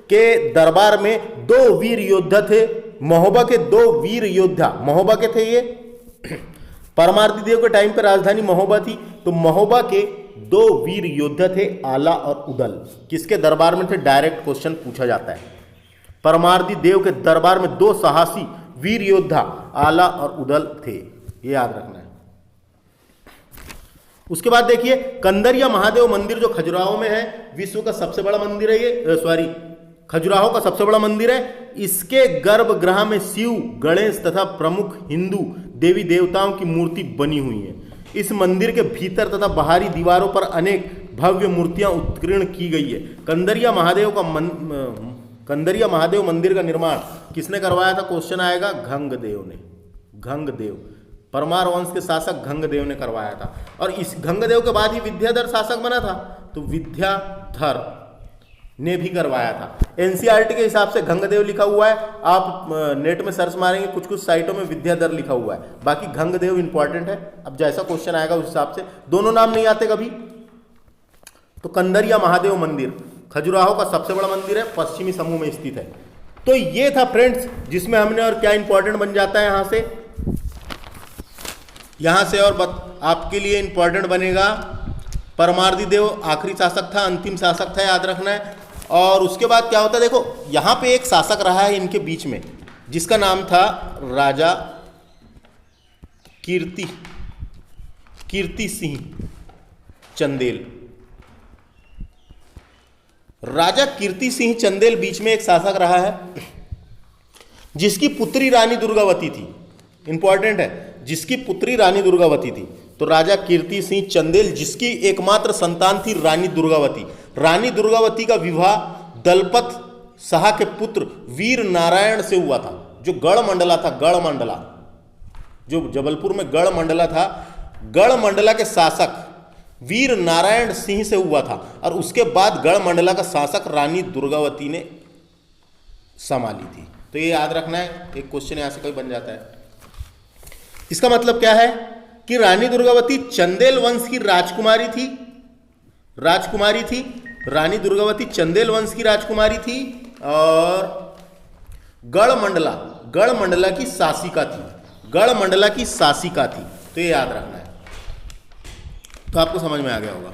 S1: के दरबार में 2 वीर योद्धा थे। महोबा के 2 वीर योद्धा, महोबा के थे ये। परमार्दी देव के टाइम पे राजधानी महोबा थी, तो महोबा के 2 वीर योद्धा थे, आला और उदल। किसके दरबार में थे? डायरेक्ट क्वेश्चन पूछा जाता है। परमार्दी देव के दरबार में 2 साहसी वीर योद्धा आला और उदल थे, ये याद रखना है। उसके बाद देखिए, कंदरिया महादेव मंदिर जो खजुराहो में है, विश्व का सबसे बड़ा मंदिर है ये, खजुराहो का सबसे बड़ा मंदिर है। इसके गर्भगृह में शिव, गणेश तथा प्रमुख हिंदू देवी देवताओं की मूर्ति बनी हुई है। इस मंदिर के भीतर तथा बाहरी दीवारों पर अनेक भव्य मूर्तियां उत्कीर्ण की गई है। कंदरिया महादेव मंदिर का निर्माण किसने करवाया था? क्वेश्चन आएगा, घंगदेव ने। घंगदेव, परमार वंश के शासक घंगदेव ने करवाया था। और इस घंगदेव के बाद ही विद्याधर शासक बना था, तो विद्याधर ने भी करवाया था। एनसीईआरटी के हिसाब से घंगदेव लिखा हुआ है, आप नेट में सर्च मारेंगे कुछ कुछ साइटों में विद्याधर लिखा हुआ है, बाकी घंगदेव इंपॉर्टेंट है। अब जैसा क्वेश्चन आएगा उस हिसाब से, दोनों नाम नहीं आते कभी। तो कंदरिया महादेव मंदिर खजुराहो का सबसे बड़ा मंदिर है, पश्चिमी समूह में स्थित है। तो ये था फ्रेंड्स, जिसमें हमने, और क्या इंपॉर्टेंट बन जाता है यहां से और आपके लिए इंपॉर्टेंट बनेगा, परमार्दी देव आखिरी शासक था, अंतिम शासक था, याद रखना है। और उसके बाद क्या होता है, देखो यहां पे एक शासक रहा है इनके बीच में, जिसका नाम था राजा कीर्ति सिंह चंदेल। राजा कीर्ति सिंह चंदेल बीच में एक शासक रहा है, जिसकी पुत्री रानी दुर्गावती थी। इंपॉर्टेंट है, जिसकी पुत्री रानी दुर्गावती थी। तो राजा कीर्ति सिंह चंदेल, जिसकी एकमात्र संतान थी रानी दुर्गावती। रानी दुर्गावती का विवाह दलपत शाह के पुत्र वीर नारायण से हुआ था, जो गढ़मंडला था। गढ़मंडला, जो जबलपुर में गढ़मंडला था, गढ़मंडला के शासक वीर नारायण सिंह से हुआ था। और उसके बाद गढ़मंडला का शासक रानी दुर्गावती ने संभाली थी। तो ये याद रखना है, एक क्वेश्चन यहां से कोई बन जाता है। इसका मतलब क्या है कि रानी दुर्गावती चंदेल वंश की राजकुमारी थी। रानी दुर्गावती चंदेल वंश की राजकुमारी थी और गढ़मंडला की शासिका थी। तो ये याद रखना है, तो आपको समझ में आ गया होगा।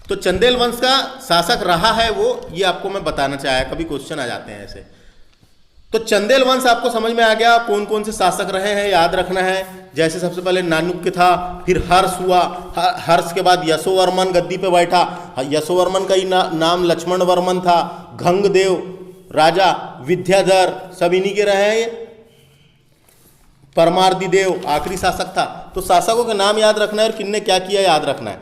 S1: तो चंदेल वंश का शासक रहा है वो, ये आपको मैं बताना चाहा, कभी क्वेश्चन आ जाते हैं ऐसे। तो चंदेल वंश आपको समझ में आ गया, कौन कौन से शासक रहे हैं याद रखना है। जैसे सबसे पहले नानुक्य था, फिर हर्ष हुआ, हर्ष के बाद यशोवर्मन गद्दी पे बैठा, यशोवर्मन का ही नाम लक्ष्मण वर्मन था। घंगदेव राजा, विद्याधर, सब इन्हीं के रहे हैं। परमार्दी देव आखिरी शासक था। तो शासकों के नाम याद रखना है और किन्ने क्या किया याद रखना है।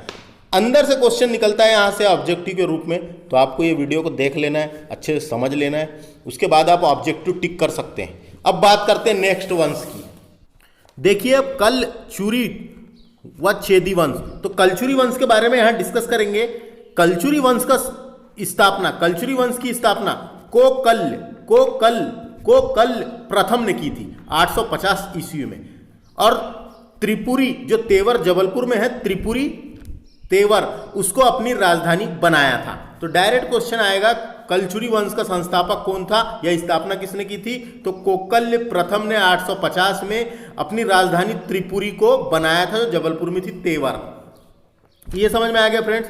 S1: अंदर से क्वेश्चन निकलता है यहाँ से ऑब्जेक्टिव के रूप में, तो आपको ये वीडियो को देख लेना है, अच्छे से समझ लेना है, उसके बाद आप ऑब्जेक्टिव टिक कर सकते हैं। अब बात करते हैं नेक्स्ट वंश की। देखिए, अब कलचुरी व चेदी वंश, तो कलचुरी वंश के बारे में यहाँ डिस्कस करेंगे। कलचुरी वंश का स्थापना, कलचुरी वंश की स्थापना कोकल्य प्रथम ने की थी 850 ईस्वी में। और त्रिपुरी जो तेवर जबलपुर में है, त्रिपुरी तेवर, उसको अपनी राजधानी बनाया था। तो डायरेक्ट क्वेश्चन आएगा कलचुरी वंश का संस्थापक कौन था या स्थापना किसने की थी? तो कोकल्य प्रथम ने 850 में अपनी राजधानी त्रिपुरी को बनाया था, जो जबलपुर में थी, तेवर। ये समझ में आ गया फ्रेंड्स।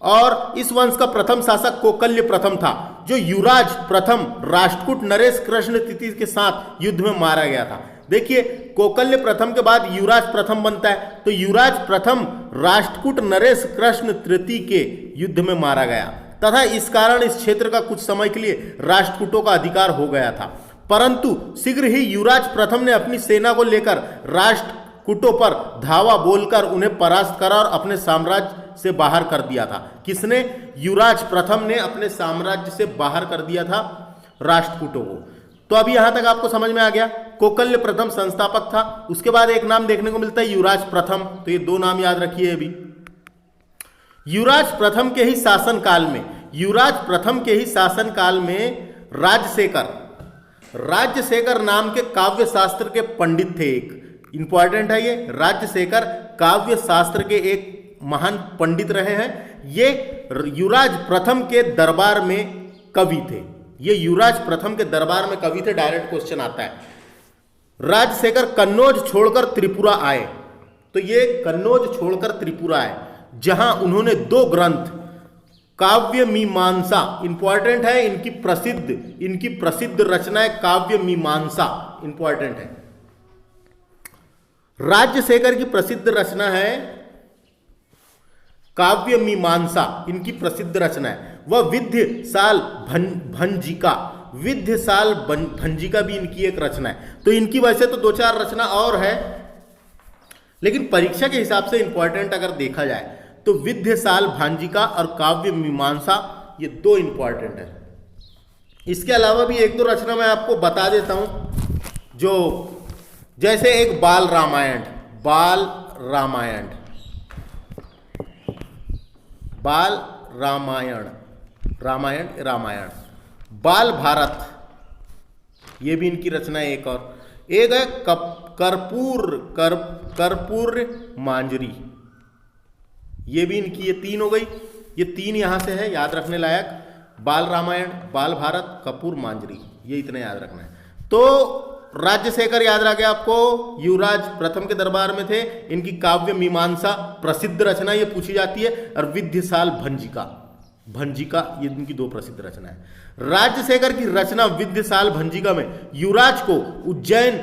S1: और इस वंश का प्रथम शासक कोकल्य प्रथम था, जो युवराज प्रथम राष्ट्रकूट नरेश कृष्ण तृतीय के साथ युद्ध में मारा गया था। देखिए, कोकल्य प्रथम के बाद युवराज प्रथम बनता है, तो युवराज प्रथम राष्ट्रकूट नरेश कृष्ण तृतीय के युद्ध में मारा गया तथा इस कारण इस क्षेत्र का कुछ समय के लिए राष्ट्रकूटों का अधिकार हो गया था। परंतु शीघ्र ही युवराज प्रथम ने अपनी सेना को लेकर राष्ट्रकूटों पर धावा बोलकर उन्हें परास्त करा और अपने साम्राज्य से बाहर कर दिया था। किसने? युवराज प्रथम ने अपने साम्राज्य से बाहर कर दिया था राष्ट्रकूटों को। तो अभी यहां तक आपको समझ में आ गया, कोकल्य प्रथम संस्थापक था। उसके बाद एक नाम देखने को मिलता है युवराज प्रथम, तो ये दो नाम याद रखिए। अभी युवराज प्रथम के ही शासनकाल में राजशेखर नाम के काव्य शास्त्र के पंडित थे। एक इंपॉर्टेंट है ये, राजशेखर काव्य शास्त्र के एक महान पंडित रहे हैं। ये युवराज प्रथम के दरबार में कवि थे। डायरेक्ट क्वेश्चन आता है। राजशेखर कन्नौज छोड़कर त्रिपुरा आए, तो ये कन्नौज छोड़कर त्रिपुरा आए, जहां उन्होंने दो ग्रंथ काव्य मीमांसा, इंपॉर्टेंट है, इनकी प्रसिद्ध रचना है काव्य मीमांसा, इंपॉर्टेंट है। राजशेखर की प्रसिद्ध रचना है काव्य मीमांसा, इनकी प्रसिद्ध रचना है। वह विद्यसाल भंजिका भी इनकी एक रचना है। तो इनकी वैसे तो दो चार रचना और है, लेकिन परीक्षा के हिसाब से इंपॉर्टेंट अगर देखा जाए तो विद्यसाल भांजिका और काव्य मीमांसा, ये दो इंपॉर्टेंट है। इसके अलावा भी एक दो रचना मैं आपको बता देता हूं, जो जैसे एक बाल रामायण, बाल भारत, ये भी इनकी रचना है। एक है कर्पूर मांजरी, ये भी इनकी, ये तीन हो गई। ये तीन यहां से है याद रखने लायक, बाल रामायण, बाल भारत, कपूर मांजरी, ये इतना याद रखना है। तो राजशेखर याद रह गया आपको, युवराज प्रथम के दरबार में थे, इनकी काव्य मीमांसा प्रसिद्ध रचना ये पूछी जाती है। और विद्यसाल भंजिका, ये इनकी दो प्रसिद्ध रचना है। राजशेखर की रचना विद्यसाल भंजिका में युवराज को उज्जैन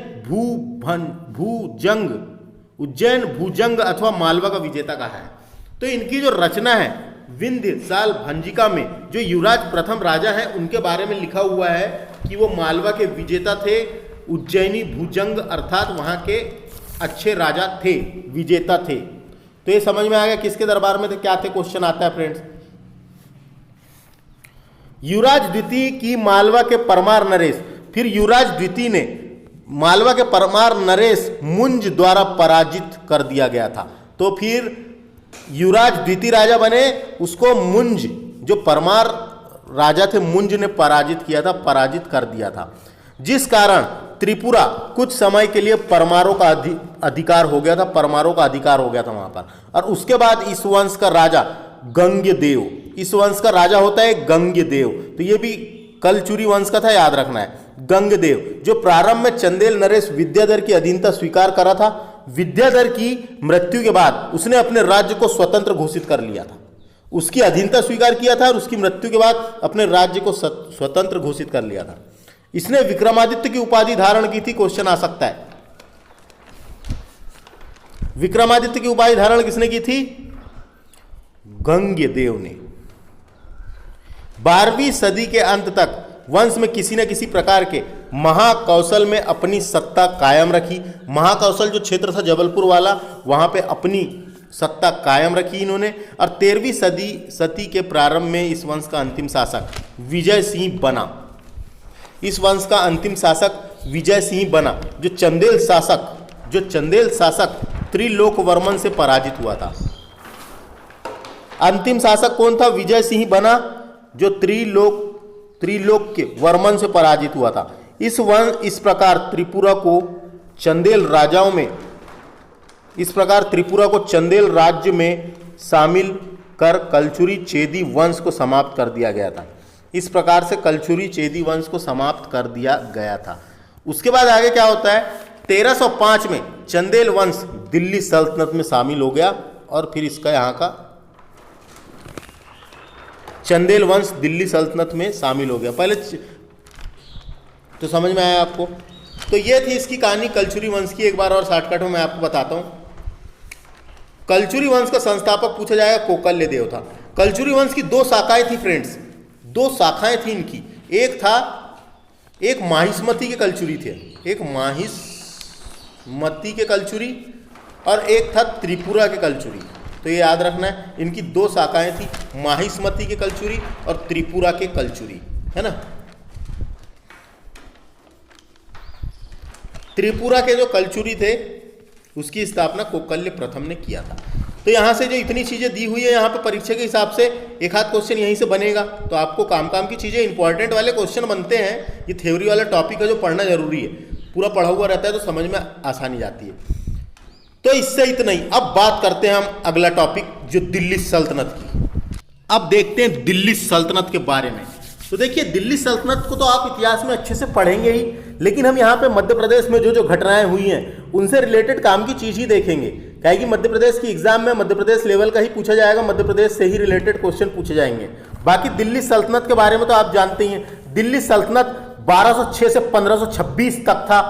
S1: भूजंग अथवा मालवा का विजेता कहा है। तो इनकी जो रचना है विंध्यसाल भंजिका में, जो युवराज प्रथम राजा है उनके बारे में लिखा हुआ है कि वो मालवा के विजेता थे, उज्जैनी भूजंग अर्थात वहां के अच्छे राजा थे, विजेता थे। तो ये समझ में आ गया किसके दरबार में थे, क्या थे। क्वेश्चन आता है फ्रेंड्स, युवराज द्वितीय की मालवा के परमार नरेश, फिर युवराज द्वितीय ने मालवा के परमार नरेश मुंज द्वारा पराजित कर दिया गया था। तो फिर युवराज द्वितीय राजा बने, उसको मुंज, जो परमार राजा थे, मुंज ने पराजित कर दिया था, जिस कारण त्रिपुरा कुछ समय के लिए परमारों का अधिकार हो गया था, वहां पर। और उसके बाद इस वंश का राजा गंगदेव, इस वंश का राजा होता है गंगदेव, तो ये भी कलचुरी वंश का था, याद रखना है। गंगदेव जो प्रारंभ में चंदेल नरेश विद्याधर की अधीनता स्वीकार करा था, विद्याधर की मृत्यु के बाद उसने अपने राज्य को स्वतंत्र घोषित कर लिया था, उसकी अधीनता स्वीकार किया था और उसकी मृत्यु के बाद अपने राज्य को स्वतंत्र घोषित कर लिया था। इसने विक्रमादित्य की उपाधि धारण की थी, क्वेश्चन आ सकता है। विक्रमादित्य की उपाधि धारण किसने की थी? गंगदेव ने। 12वीं सदी के अंत तक वंश में किसी न किसी प्रकार के महाकौशल में अपनी सत्ता कायम रखी। महाकौशल जो क्षेत्र था जबलपुर वाला, वहां पे अपनी सत्ता कायम रखी इन्होंने। और 13वीं सदी के प्रारंभ में इस वंश का अंतिम शासक विजय सिंह बना। इस वंश का अंतिम शासक विजय सिंह बना, जो चंदेल शासक त्रिलोक वर्मन से पराजित हुआ था। अंतिम शासक कौन था? विजय सिंह बना, जो त्रिलोक के वर्मन से पराजित हुआ था। इस प्रकार त्रिपुरा को चंदेल राज्य में शामिल कर कलचुरी चेदी वंश को समाप्त कर दिया गया था। इस प्रकार से कलचुरी चेदी वंश को समाप्त कर दिया गया था। उसके बाद आगे क्या होता है, 1305 में चंदेल वंश दिल्ली सल्तनत में शामिल हो गया और फिर इसका यहाँ का चंदेल वंश दिल्ली सल्तनत में शामिल हो गया। पहले तो समझ में आया आपको। तो ये थी इसकी कहानी कलचुरी वंश की। एक बार और शॉर्टकट में मैं आपको बताता हूँ। कलचुरी वंश का संस्थापक पूछा जाएगा कोकल्य देव था। कलचुरी वंश की दो शाखाएं थी फ्रेंड्स, दो शाखाएं थी इनकी। एक माहिष्मती के कलचुरी थे, एक माहिष्मती के कलचुरी और एक था त्रिपुरा के कलचुरी। तो ये याद रखना है, इनकी दो शाखाएं थी, माहिष्मती के कलचुरी और त्रिपुरा के कलचुरी, है ना। त्रिपुरा के जो कलचुरी थे उसकी स्थापना कोकल्य प्रथम ने किया था। तो यहाँ से जो इतनी चीज़ें दी हुई है, यहाँ पे परीक्षा के हिसाब से एक आध क्वेश्चन यहीं से बनेगा। तो आपको काम की चीज़ें, इंपॉर्टेंट वाले क्वेश्चन बनते हैं। ये थ्योरी वाला टॉपिक है जो पढ़ना जरूरी है, पूरा पढ़ा हुआ रहता है तो समझ में आसानी जाती है। तो इससे इतना ही। अब बात करते हैं हम अगला टॉपिक जो दिल्ली सल्तनत की। अब देखते हैं दिल्ली सल्तनत के बारे में। तो देखिए, दिल्ली सल्तनत को तो आप इतिहास में अच्छे से पढ़ेंगे ही, लेकिन हम यहाँ पे मध्य प्रदेश में जो घटनाएं हुई हैं उनसे रिलेटेड काम की चीज ही देखेंगे। क्या कि मध्य प्रदेश की एग्जाम में मध्य प्रदेश लेवल का ही पूछा जाएगा, मध्य प्रदेश से ही रिलेटेड क्वेश्चन पूछे जाएंगे। बाकी दिल्ली सल्तनत के बारे में तो आप जानते ही हैं। दिल्ली सल्तनत 1206 से 1526 तक था।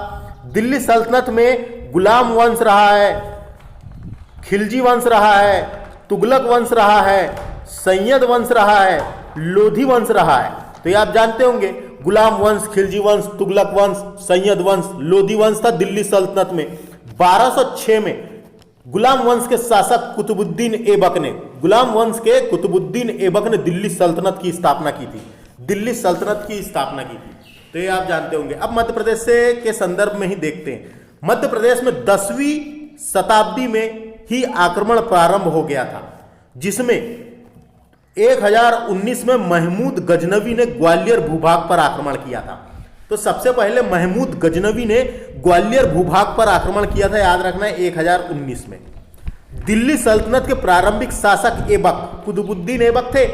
S1: दिल्ली सल्तनत में गुलाम वंश रहा है, खिलजी वंश रहा है, तुगलक वंश रहा है, सैयद वंश रहा है, लोधी वंश रहा है। तो ये आप जानते होंगे, गुलाम वंश, खिलजी वंश, तुगलक वंश, सैयद वंश, लोधी वंश था दिल्ली सल्तनत में। 1206 में गुलाम वंश के शासक कुतुबुद्दीन ऐबक ने दिल्ली सल्तनत की स्थापना की थी। दिल्ली सल्तनत की स्थापना की थी, तो ये आप जानते होंगे। अब मध्य प्रदेश से के संदर्भ में ही देखते हैं। मध्य प्रदेश में 10वीं शताब्दी में ही आक्रमण प्रारंभ हो गया था, जिसमें 1019 में महमूद गजनवी ने ग्वालियर भूभाग पर आक्रमण किया था। तो सबसे पहले महमूद गजनवी ने ग्वालियर भूभाग पर आक्रमण किया था, याद रखना है, 1019 में। दिल्ली सल्तनत के प्रारंभिक शासक ऐबक, कुतुबुद्दीन ऐबक थे।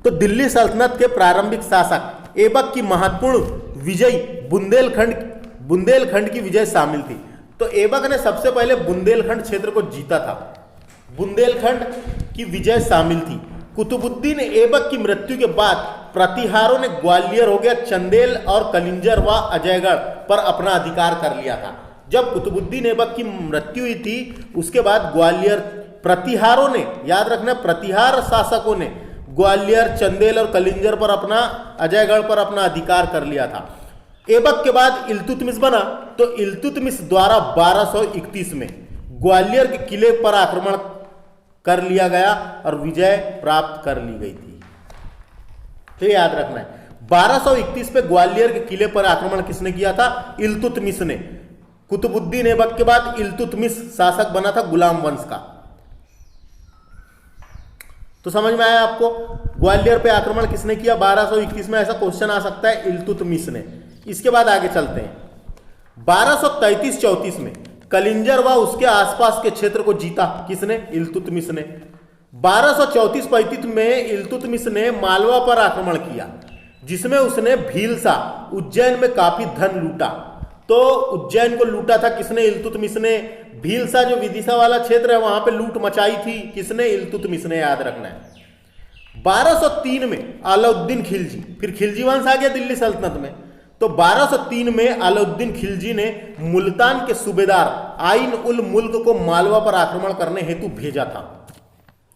S1: तो दिल्ली सल्तनत के प्रारंभिक शासक ऐबक की महत्वपूर्ण विजय बुंदेलखंड की विजय शामिल थी। तो ऐबक ने सबसे पहले बुंदेलखंड क्षेत्र को जीता था, बुंदेलखंड की विजय शामिल थी। कुतुबुद्दीन ऐबक की मृत्यु के बाद प्रतिहारों ने ग्वालियर हो गया, चंदेल और कलिंजर व अजयगढ़ पर अपना अधिकार कर लिया था। जब कुतुबुद्दीन ऐबक की मृत्यु हुई थी उसके बाद ग्वालियर प्रतिहारों ने, याद रखना, प्रतिहार शासकों ने ग्वालियर, चंदेल और कलिंजर पर अपना, अजयगढ़ पर अपना अधिकार कर लिया था। ऐबक के बाद इल्तुतमिश बना, तो इल्तुतमिश द्वारा 1231 में ग्वालियर के किले पर आक्रमण कर लिया गया और विजय प्राप्त कर ली गई थी। तो याद रखना है, 1231 पे ग्वालियर के किले पर आक्रमण किसने किया था? इल्तुतमिश ने। कुतुबुद्दीन ऐबक के बाद इल्तुतमिश शासक बना था गुलाम वंश का। तो समझ में आया आपको, ग्वालियर पे आक्रमण किसने किया 1221 में? ऐसा क्वेश्चन आ सकता है, इल्तुतमिश ने। इसके बाद आगे चलते हैं। 1233-34 में कलिंजर व उसके आसपास के क्षेत्र को जीता, किसने? इल्तुतमिश ने। 1234-35 में इल्तुतमिश ने मालवा पर आक्रमण किया, जिसमें उसने भीलसा, उज्जैन में काफी धन लूटा। तो उज्जैन को लूटा था किसने? इल्तुतमिश ने। भीलसा जो विदिशा वाला क्षेत्र है वहां पे लूट मचाई थी, किसने? इल्तुतमिश ने, याद रखना है। 1203 में अलाउद्दीन खिलजी, फिर खिलजी वंश आ गया दिल्ली सल्तनत में। तो 1203 में अलाउद्दीन खिलजी ने मुल्तान के सूबेदार आइन उल मुल्क को मालवा पर आक्रमण करने हेतु भेजा था।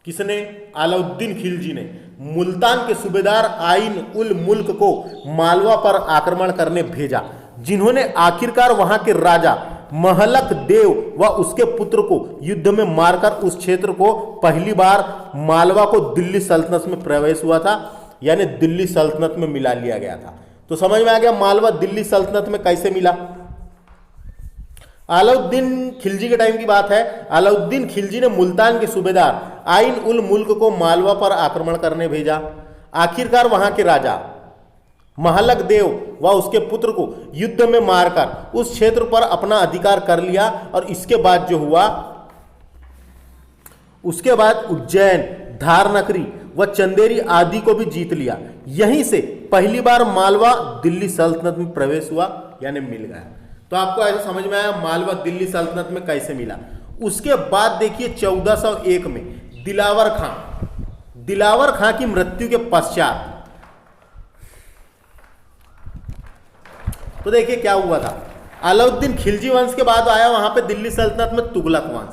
S1: किसने? अलाउद्दीन खिलजी ने मुल्तान के सूबेदार आइन उल मुल्क को मालवा पर आक्रमण करने भेजा, जिन्होंने आखिरकार वहां के राजा महलक देव व उसके पुत्र को युद्ध में मारकर उस क्षेत्र को पहली बार मालवा को दिल्ली सल्तनत में प्रवेश हुआ था, यानी दिल्ली सल्तनत में मिला लिया गया था। तो समझ में आ गया मालवा दिल्ली सल्तनत में कैसे मिला। अलाउद्दीन खिलजी के टाइम की बात है। अलाउद्दीन खिलजी ने मुल्तान के सूबेदार आइन उल मुल्क को मालवा पर आक्रमण करने भेजा। आखिरकार वहां के राजा महलक देव व उसके पुत्र को युद्ध में मारकर उस क्षेत्र पर अपना अधिकार कर लिया। और इसके बाद जो हुआ, उसके बाद उज्जैन, धारनगरी व चंदेरी आदि को भी जीत लिया। यहीं से पहली बार मालवा दिल्ली सल्तनत में प्रवेश हुआ, यानी मिल गया। तो आपको ऐसा समझ में आया मालवा दिल्ली सल्तनत में कैसे मिला। उसके बाद देखिए 1401 में दिलावर खां की मृत्यु के पश्चात तो देखिए क्या हुआ था। अलाउद्दीन खिलजी वंश के बाद आया वहां पे दिल्ली सल्तनत में तुगलक वंश,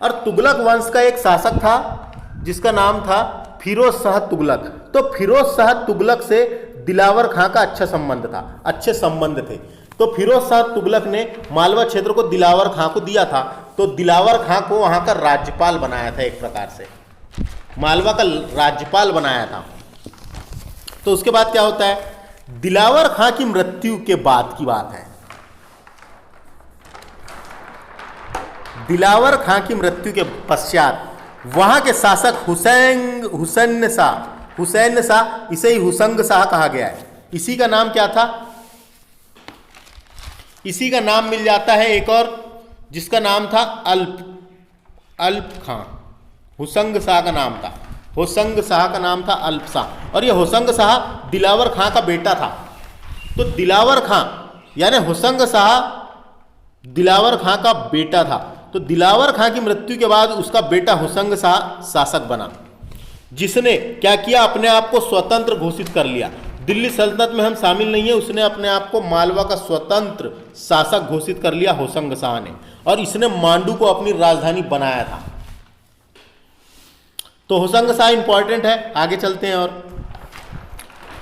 S1: और तुगलक वंश का एक शासक था जिसका नाम था फिरोज शाह तुगलक। तो फिरोज शाह तुगलक से दिलावर खां का अच्छा संबंध था, अच्छे संबंध थे। तो फिरोज शाह तुगलक ने मालवा क्षेत्र को दिलावर खां को दिया था। तो दिलावर खां को वहां का राज्यपाल बनाया था, एक प्रकार से मालवा का राज्यपाल बनाया था। तो उसके बाद क्या होता है, दिलावर खां की मृत्यु के बाद की बात है। दिलावर खां की मृत्यु के पश्चात वहां के शासक हुसैन शाह, इसे ही हुसंग शाह कहा गया है। इसी का नाम क्या था, इसी का नाम मिल जाता है एक और, जिसका नाम था अल्प खां। हुसंग शाह का नाम था, होसंग शाह का नाम था अल्प शाह। और यह होसंग शाह दिलावर खां का बेटा था। तो दिलावर खां यानी होसंग शाह दिलावर खां का बेटा था। तो दिलावर खां की मृत्यु के बाद उसका बेटा होसंग शाह शासक बना, जिसने क्या किया, अपने आप को स्वतंत्र घोषित कर लिया। दिल्ली सल्तनत में हम शामिल नहीं है, उसने अपने आप को मालवा का स्वतंत्र शासक घोषित कर लिया होसंग शाह ने, और इसने मांडू को अपनी राजधानी बनाया था। तो होसंग शाह इंपॉर्टेंट है, आगे चलते हैं। और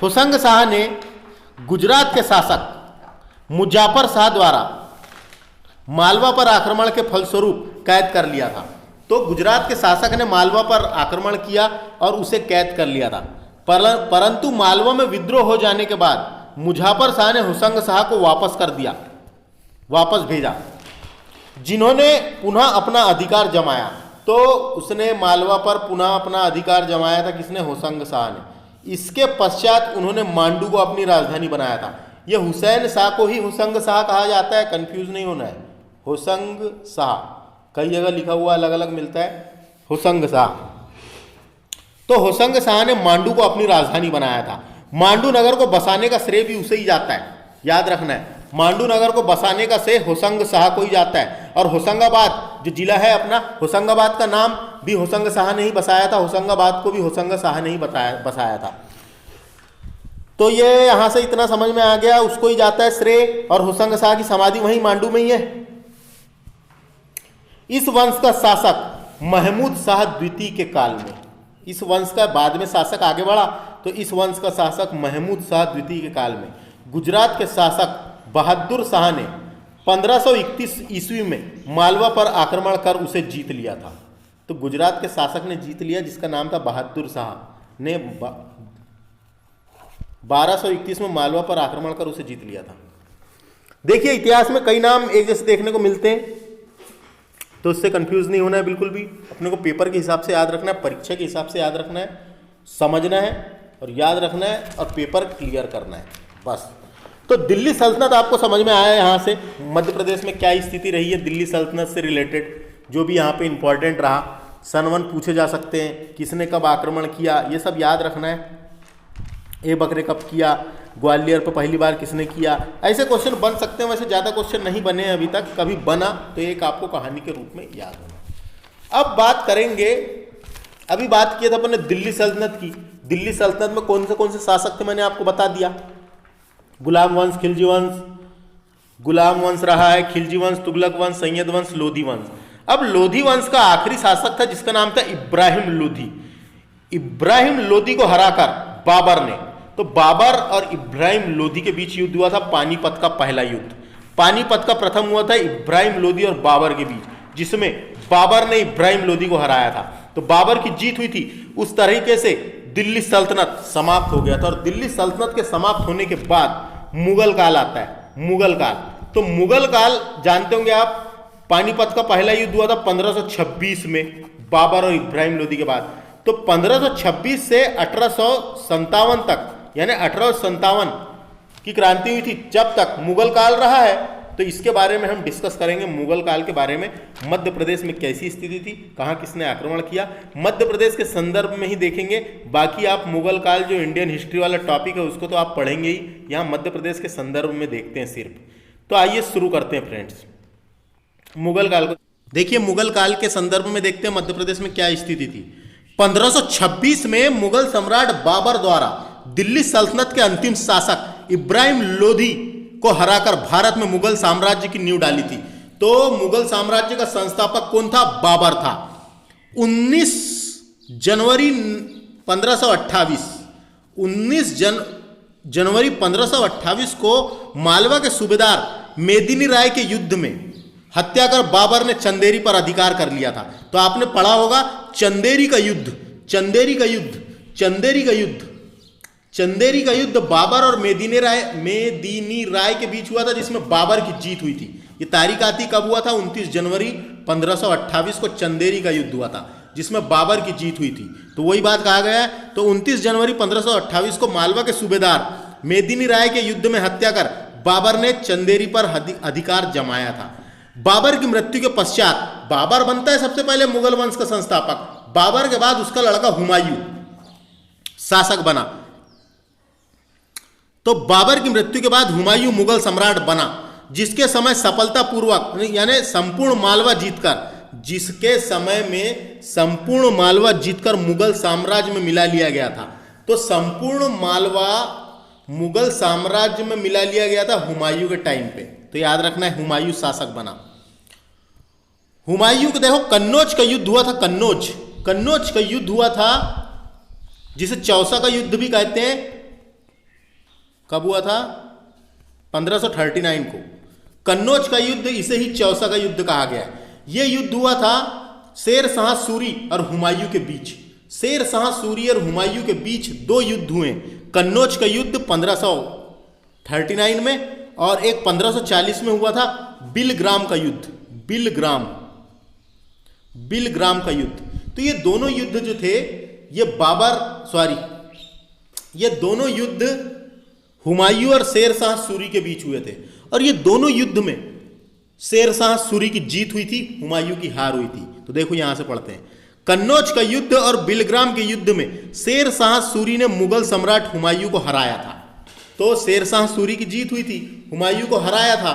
S1: होसंग शाह ने गुजरात के शासक मुजाफर शाह द्वारा मालवा पर आक्रमण के फलस्वरूप कैद कर लिया था। तो गुजरात के शासक ने मालवा पर आक्रमण किया और उसे कैद कर लिया था। परंतु मालवा में विद्रोह हो जाने के बाद मुजाफर शाह ने होसंग शाह को वापस भेजा, जिन्होंने पुनः अपना अधिकार जमाया। तो उसने मालवा पर पुनः अपना अधिकार जमाया था, किसने, होसंग शाह ने। इसके पश्चात उन्होंने मांडू को अपनी राजधानी बनाया था। यह हुसैन शाह को ही होसंग शाह कहा जाता है, कंफ्यूज नहीं होना है। होसंग शाह कई जगह लिखा हुआ अलग अलग मिलता है, होसंग शाह। तो होसंग शाह ने मांडू को अपनी राजधानी बनाया था। मांडू नगर को बसाने का श्रेय भी उसे ही जाता है, याद रखना है। मांडू नगर को बसाने का श्रेय होसंग शाह को ही जाता है। और होशंगाबाद जो जिला है अपना, होशंगाबाद का नाम भी होसंग शाह ने ही बसाया था, होशंगाबाद को भी होसंग शाह ने ही बसाया था। तो ये यहां से इतना समझ में आ गया, उसको ही जाता है श्रेय। और होसंग शाह की समाधि वहीं मांडू में ही है। इस वंश का शासक महमूद शाह द्वितीय के काल में, इस वंश का बाद में शासक आगे बढ़ा, तो इस वंश का शासक महमूद शाह द्वितीय के काल में गुजरात के शासक बहादुर शाह ने 1531 ईस्वी में मालवा पर आक्रमण कर उसे जीत लिया था। तो गुजरात के शासक ने जीत लिया, जिसका नाम था बहादुर शाह ने 1231 में मालवा पर आक्रमण कर उसे जीत लिया था। देखिए इतिहास में कई नाम एक जैसे देखने को मिलते हैं, तो उससे कंफ्यूज नहीं होना है बिल्कुल भी। अपने को पेपर के हिसाब से याद रखना है, परीक्षा के हिसाब से याद रखना है, समझना है और याद रखना है और पेपर क्लियर करना है, बस। तो दिल्ली सल्तनत आपको समझ में आया। यहाँ से मध्य प्रदेश में क्या स्थिति रही है दिल्ली सल्तनत से रिलेटेड, जो भी यहाँ पे इंपॉर्टेंट रहा। सन 1 पूछे जा सकते हैं, किसने कब आक्रमण किया, ये सब याद रखना है। ए बकरे कब किया, ग्वालियर पर पहली बार किसने किया, ऐसे क्वेश्चन बन सकते हैं। वैसे ज़्यादा क्वेश्चन नहीं बने हैं अभी तक, कभी बना तो एक आपको कहानी के रूप में याद होना। अब बात करेंगे, अभी बात किया था अपने दिल्ली सल्तनत की। दिल्ली सल्तनत में कौन से शासक थे मैंने आपको बता दिया। गुलाम वंश, खिलजी वंश, गुलाम वंश रहा है, खिलजी वंश, तुगलक वंश, सैयद वंश, लोधी वंश। अब लोधी वंश का आखिरी शासक था जिसका नाम था इब्राहिम लोधी। इब्राहिम लोधी को हराकर बाबर ने, तो बाबर और इब्राहिम लोधी के बीच युद्ध हुआ था, पानीपत का पहला युद्ध। पानीपत का प्रथम हुआ था इब्राहिम लोधी और बाबर के बीच, जिसमें बाबर ने इब्राहिम लोधी को हराया था। तो बाबर की जीत हुई थी। उस तरीके से दिल्ली सल्तनत समाप्त हो गया था। और दिल्ली सल्तनत के समाप्त होने के बाद मुगल काल आता है, मुगल काल। तो मुगल काल जानते होंगे आप, पानीपत का पहला युद्ध हुआ था 1526 में बाबर और इब्राहिम लोधी के बाद। तो 1526 से 1857 तक, यानी 1857 की क्रांति हुई थी, जब तक मुगल काल रहा है। तो इसके बारे में हम डिस्कस करेंगे, मुगल काल के बारे में। मध्य प्रदेश में कैसी स्थिति थी, कहाँ किसने आक्रमण किया, मध्य प्रदेश के संदर्भ में ही देखेंगे। बाकी आप मुगल काल जो इंडियन हिस्ट्री वाला टॉपिक है उसको तो आप पढ़ेंगे ही, यहाँ मध्य प्रदेश के संदर्भ में देखते हैं सिर्फ। तो आइए शुरू करते हैं फ्रेंड्स, मुगल काल को देखिए। मुगल काल के संदर्भ में देखते हैं मध्य प्रदेश में क्या स्थिति थी। 1526 में मुगल सम्राट बाबर द्वारा दिल्ली सल्तनत के अंतिम शासक इब्राहिम लोधी को हराकर भारत में मुगल साम्राज्य की नींव डाली थी। तो मुगल साम्राज्य का संस्थापक कौन था? बाबर था। 19 जनवरी 1528 को मालवा के सूबेदार मेदिनी राय के युद्ध में हत्या कर बाबर ने चंदेरी पर अधिकार कर लिया था। तो आपने पढ़ा होगा चंदेरी का युद्ध, चंदेरी का युद्ध, चंदेरी का युद्ध, चंदेरी का युद्ध बाबर और मेदिनी राय के बीच हुआ था, जिसमें बाबर की जीत हुई थी। ये तारीख आती कब हुआ था? 29 जनवरी 1528 को चंदेरी का युद्ध हुआ था, जिसमें बाबर की जीत हुई थी। तो वही बात कहा गया है। तो 29 जनवरी 1528 को मालवा के सूबेदार मेदिनी राय के युद्ध में हत्या कर बाबर ने चंदेरी पर अधिकार जमाया था। बाबर की मृत्यु के पश्चात बाबर बनता है सबसे पहले मुगल वंश का संस्थापक। बाबर के बाद उसका लड़का हुमायूं शासक बना। तो बाबर की मृत्यु के बाद हुमायूं मुगल सम्राट बना, जिसके समय सफलतापूर्वक यानी संपूर्ण मालवा जीतकर, जिसके समय में संपूर्ण मालवा जीतकर मुगल साम्राज्य में मिला लिया गया था। तो संपूर्ण मालवा मुगल साम्राज्य में मिला लिया गया था हुमायूं के टाइम पे। तो याद रखना है, हुमायूं शासक बना। हुमायूं को देखो, कन्नौज का युद्ध हुआ था। कन्नौज का युद्ध हुआ था, जिसे चौसा का युद्ध भी कहते हैं। कब हुआ था? 1539 को। कन्नौज का युद्ध, इसे ही चौसा का युद्ध कहा गया है। यह युद्ध हुआ था शेर शाह सूरी और हुमायूं के बीच। शेर शाह सूरी और हुमायूं के बीच दो युद्ध हुए। कन्नौज का युद्ध 1539 में, और एक 1540 में हुआ था बिलग्राम का युद्ध। बिलग्राम का युद्ध। तो ये दोनों युद्ध जो थे, ये दोनों युद्ध हुमायूं और शेर शाह सूरी के बीच हुए थे। और ये दोनों युद्ध में शेर शाह सूरी की जीत हुई थी, हुमायूं की हार हुई थी। तो देखो यहां से पढ़ते हैं, कन्नौज का युद्ध और बिलग्राम के युद्ध में शेर शाह सूरी ने मुगल सम्राट हुमायूं को हराया था। तो शेर शाह सूरी की जीत हुई थी, हुमायूं को हराया था।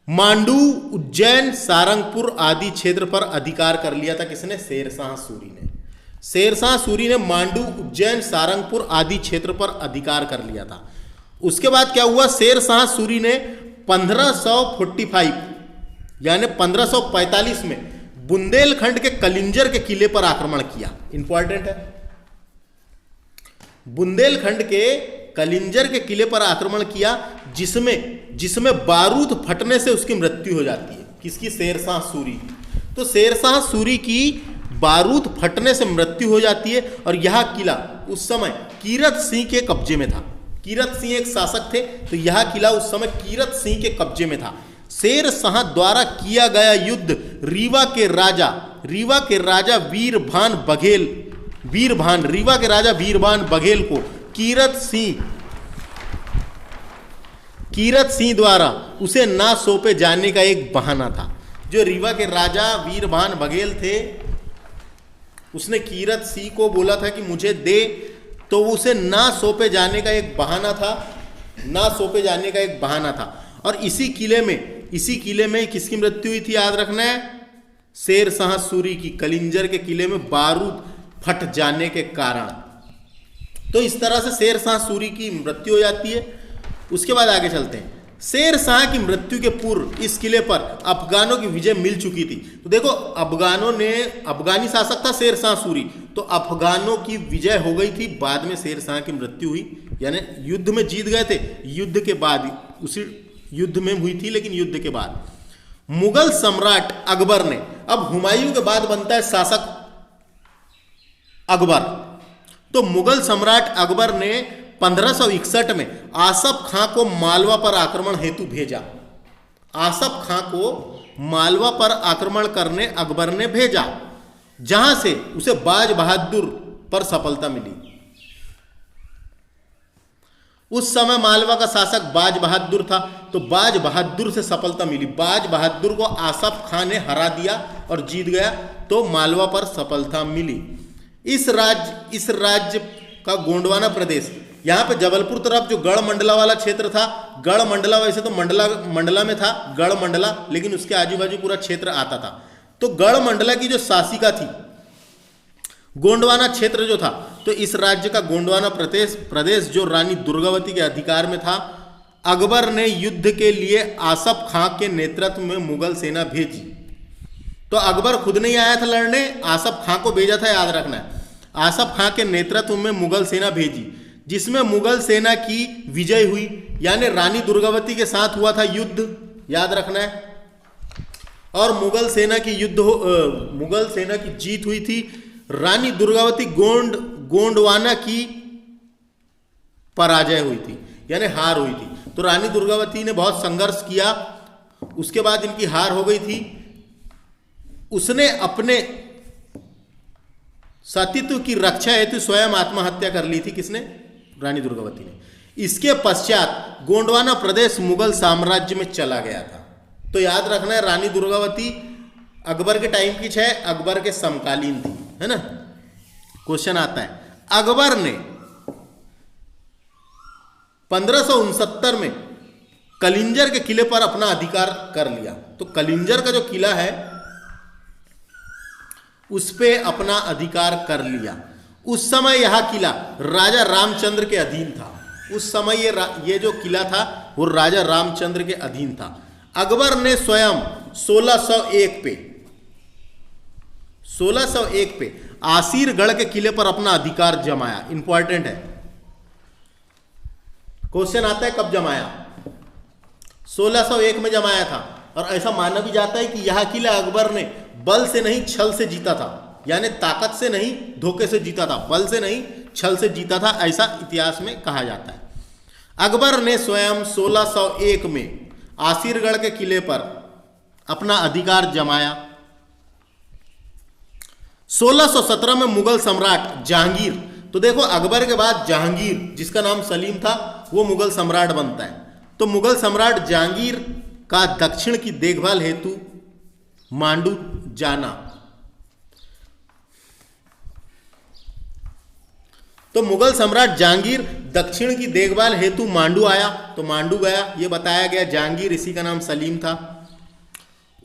S1: मांडू, उज्जैन, सारंगपुर आदि क्षेत्र पर अधिकार कर लिया था। किसने? शेर शाह सूरी ने। शेर शाह सूरी ने मांडू, उज्जैन, सारंगपुर आदि क्षेत्र पर अधिकार कर लिया था। उसके बाद क्या हुआ? शेर शाह सूरी ने 1545 यानी 1545 में बुंदेलखंड के कलिंजर के किले पर आक्रमण किया। इंपॉर्टेंट है, बुंदेलखंड के कलिंजर के किले पर आक्रमण किया, जिसमें बारूद फटने से उसकी मृत्यु हो जाती है। किसकी? शेर शाह सूरी। तो शेर शाह सूरी की बारूद फटने से मृत्यु हो जाती है। और यह किला उस समय कीरत सिंह के कब्जे में था। कीरत सिंह एक शासक थे, तो यह किला उस समय कीरत सिंह के कब्जे में था। शेर शाह द्वारा किया गया युद्ध रीवा के राजा वीरभान बघेल को कीरत सिंह द्वारा उसे ना सौंपे जाने का एक बहाना था। जो रीवा के राजा वीरभान बघेल थे, उसने कीरत सिंह को बोला था कि मुझे दे, तो उसे ना सौंपे जाने का एक बहाना था। और इसी किले में किसकी मृत्यु हुई थी? याद रखना है, शेर शाह सूरी की। कलिंजर के किले में बारूद फट जाने के कारण। तो इस तरह से शेर शाह सूरी की मृत्यु हो जाती है। उसके बाद आगे चलते हैं। शेर शाह की मृत्यु के पूर्व इस किले पर अफगानों की विजय मिल चुकी थी। तो देखो, अफगानी शासक था शेर शाह सूरी, तो अफगानों की विजय हो गई थी। बाद में शेर शाह की मृत्यु हुई, यानी युद्ध में जीत गए थे। युद्ध के बाद, उसी युद्ध में हुई थी, लेकिन युद्ध के बाद मुगल सम्राट अकबर ने, अब हुमायूं के बाद बनता है शासक अकबर। तो मुगल सम्राट अकबर ने 1561 में आसफ खां को मालवा पर आक्रमण हेतु भेजा। आसफ खां को मालवा पर आक्रमण करने अकबर ने भेजा। जहां से उसे बाज बहादुर पर सफलता मिली। उस समय मालवा का शासक बाज बहादुर था, तो बाज बहादुर से सफलता मिली। बाज बहादुर को आसफ खान ने हरा दिया और जीत गया, तो मालवा पर सफलता मिली। इस राज्य का गोंडवाना प्रदेश, यहाँ पे जबलपुर तरफ जो गढ़ मंडला वाला क्षेत्र था, गढ़ मंडला वैसे तो मंडला में था गढ़ मंडला, लेकिन उसके आजू बाजू पूरा क्षेत्र आता था। तो गढ़ मंडला की जो शासिका थी, गोंडवाना क्षेत्र जो था, तो इस राज्य का गोंडवाना प्रदेश जो रानी दुर्गावती के अधिकार में था। अकबर ने युद्ध के लिए आसफ खां के नेतृत्व में मुगल सेना भेजी। तो अकबर खुद नहीं आया था लड़ने, आसफ खां को भेजा था, याद रखना है। आसफ खां के नेतृत्व में मुगल सेना भेजी, जिसमें मुगल सेना की विजय हुई, यानी रानी दुर्गावती के साथ हुआ था युद्ध, याद रखना है। और मुगल सेना की जीत हुई थी। रानी दुर्गावती गोंडवाना की पराजय हुई थी, यानी हार हुई थी। तो रानी दुर्गावती ने बहुत संघर्ष किया, उसके बाद इनकी हार हो गई थी। उसने अपने सतीत्व की रक्षा हेतु स्वयं आत्महत्या कर ली थी। किसने? रानी दुर्गावती ने। इसके पश्चात गोंडवाना प्रदेश मुगल साम्राज्य में चला गया था। तो याद रखना है, रानी दुर्गावती अकबर के टाइम की है, अकबर के समकालीन थी, है ना। क्वेश्चन आता है, अकबर ने 1569 में कलिंजर के किले पर अपना अधिकार कर लिया। तो कलिंजर का जो किला है उस पे अपना अधिकार कर लिया। उस समय यह किला राजा रामचंद्र के अधीन था। उस समय ये जो किला था वो राजा रामचंद्र के अधीन था। अकबर ने स्वयं 1601 पे आसीरगढ़ के किले पर अपना अधिकार जमाया। इंपॉर्टेंट है, क्वेश्चन आता है कब जमाया? 1601 में जमाया था। और ऐसा माना भी जाता है कि यह किला अकबर ने बल से नहीं छल से जीता था, यानी ताकत से नहीं धोखे से जीता था, बल से नहीं छल से जीता था, ऐसा इतिहास में कहा जाता है। अकबर ने स्वयं 1601 में आसीरगढ़ के किले पर अपना अधिकार जमाया। 1617 में मुगल सम्राट जहांगीर, तो देखो अकबर के बाद जहांगीर जिसका नाम सलीम था वो मुगल सम्राट बनता है। तो मुगल सम्राट जहांगीर का दक्षिण की देखभाल हेतु मांडू जाना। तो मुगल सम्राट जहांगीर दक्षिण की देखभाल हेतु मांडू आया, तो मांडू गया, ये बताया गया। जहांगीर, इसी का नाम सलीम था।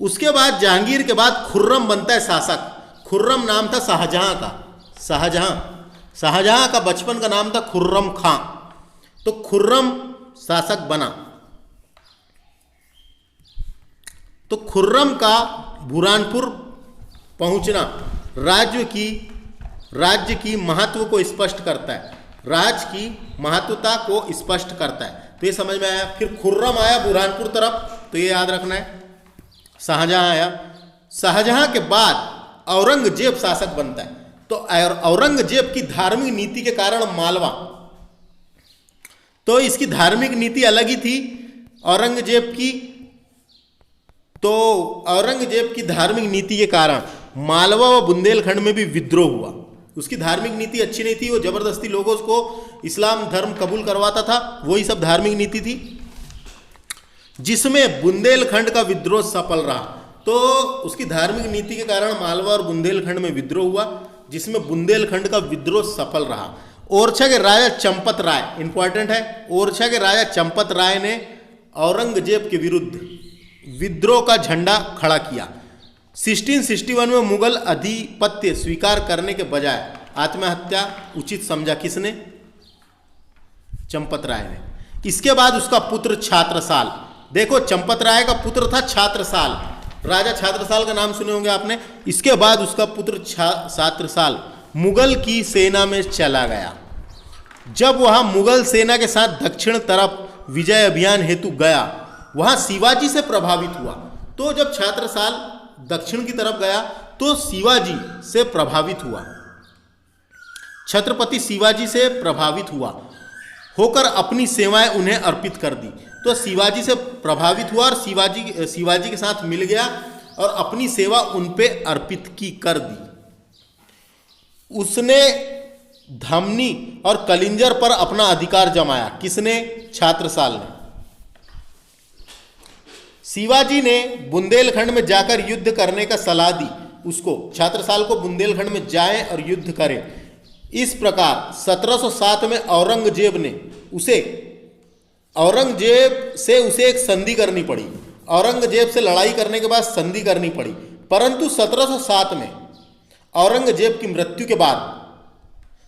S1: उसके बाद जहांगीर के बाद खुर्रम बनता है शासक। खुर्रम नाम था शाहजहां का। शाहजहां का बचपन का नाम था खुर्रम खां। तो खुर्रम शासक बना। तो खुर्रम का बुरहानपुर पहुंचना राज्य की महत्व को स्पष्ट करता है, राज्य की महत्वता को स्पष्ट करता है। तो ये समझ में आया। फिर खुर्रम आया बुरहानपुर तरफ, तो ये याद रखना है। शाहजहां आया। शाहजहां के बाद औरंगजेब शासक बनता है। तो औरंगजेब की धार्मिक नीति के कारण मालवा, तो इसकी धार्मिक नीति अलग ही थी औरंगजेब की। तो औरंगजेब की धार्मिक नीति के कारण मालवा व बुंदेलखंड में भी विद्रोह हुआ। उसकी धार्मिक नीति अच्छी नहीं थी, वो जबरदस्ती लोगों को इस्लाम धर्म कबूल करवाता था, वही सब धार्मिक नीति थी, जिसमें बुंदेलखंड का विद्रोह सफल रहा। तो उसकी धार्मिक नीति के कारण मालवा और बुंदेलखंड में विद्रोह हुआ, जिसमें बुंदेलखंड का विद्रोह सफल रहा। ओरछा के राजा चंपत राय, इंपॉर्टेंट है, ओरछा के राजा चंपत राय ने औरंगजेब के विरुद्ध विद्रोह का झंडा खड़ा किया। 1661 में मुगल अधिपत्य स्वीकार करने के बजाय आत्महत्या उचित समझा। किसने? चंपत राय ने। इसके बाद उसका पुत्र छात्रसाल, देखो चंपत राय का पुत्र था छात्रसाल, राजा छात्रसाल का नाम सुने होंगे आपने। इसके बाद उसका पुत्र छात्रसाल मुगल की सेना में चला गया। जब वह मुगल सेना के साथ दक्षिण तरफ विजय अभियान हेतु गया, वहां शिवाजी से प्रभावित हुआ। तो जब छात्रसाल दक्षिण की तरफ गया तो शिवाजी से प्रभावित हुआ, छत्रपति शिवाजी से प्रभावित हुआ होकर अपनी सेवाएं उन्हें अर्पित कर दी। तो शिवाजी से प्रभावित हुआ और शिवाजी के साथ मिल गया और अपनी सेवा उन पे अर्पित की कर दी। उसने धामनी और कलिंजर पर अपना अधिकार जमाया। किसने? छात्रसाल ने। शिवाजी ने बुंदेलखंड में जाकर युद्ध करने का सलाह दी उसको, छात्रसाल को बुंदेलखंड में जाएं और युद्ध करें। इस प्रकार 1707 में औरंगजेब से उसे एक संधि करनी पड़ी। औरंगजेब से लड़ाई करने के बाद संधि करनी पड़ी, परंतु 1707 में औरंगजेब की मृत्यु के बाद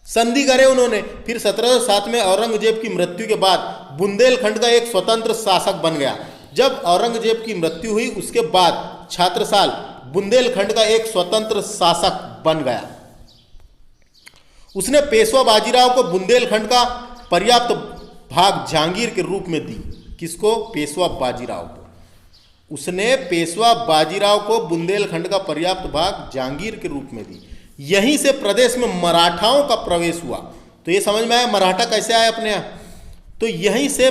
S1: संधि करे उन्होंने। फिर 1707 में औरंगजेब की मृत्यु के बाद बुंदेलखंड का एक स्वतंत्र शासक बन गया। जब औरंगजेब की मृत्यु हुई उसके बाद छात्रसाल बुंदेलखंड का एक स्वतंत्र शासक बन गया। उसने पेशवा बाजीराव को बुंदेलखंड का पर्याप्त भाग जहांगीर के रूप में दी। किसको? पेशवा बाजीराव को। उसने पेशवा बाजीराव को बुंदेलखंड का पर्याप्त भाग जहांगीर के रूप में दी। यहीं से प्रदेश में मराठाओं का प्रवेश हुआ। तो ये समझ में आया मराठा कैसे आए अपने यहाँ? तो यहीं से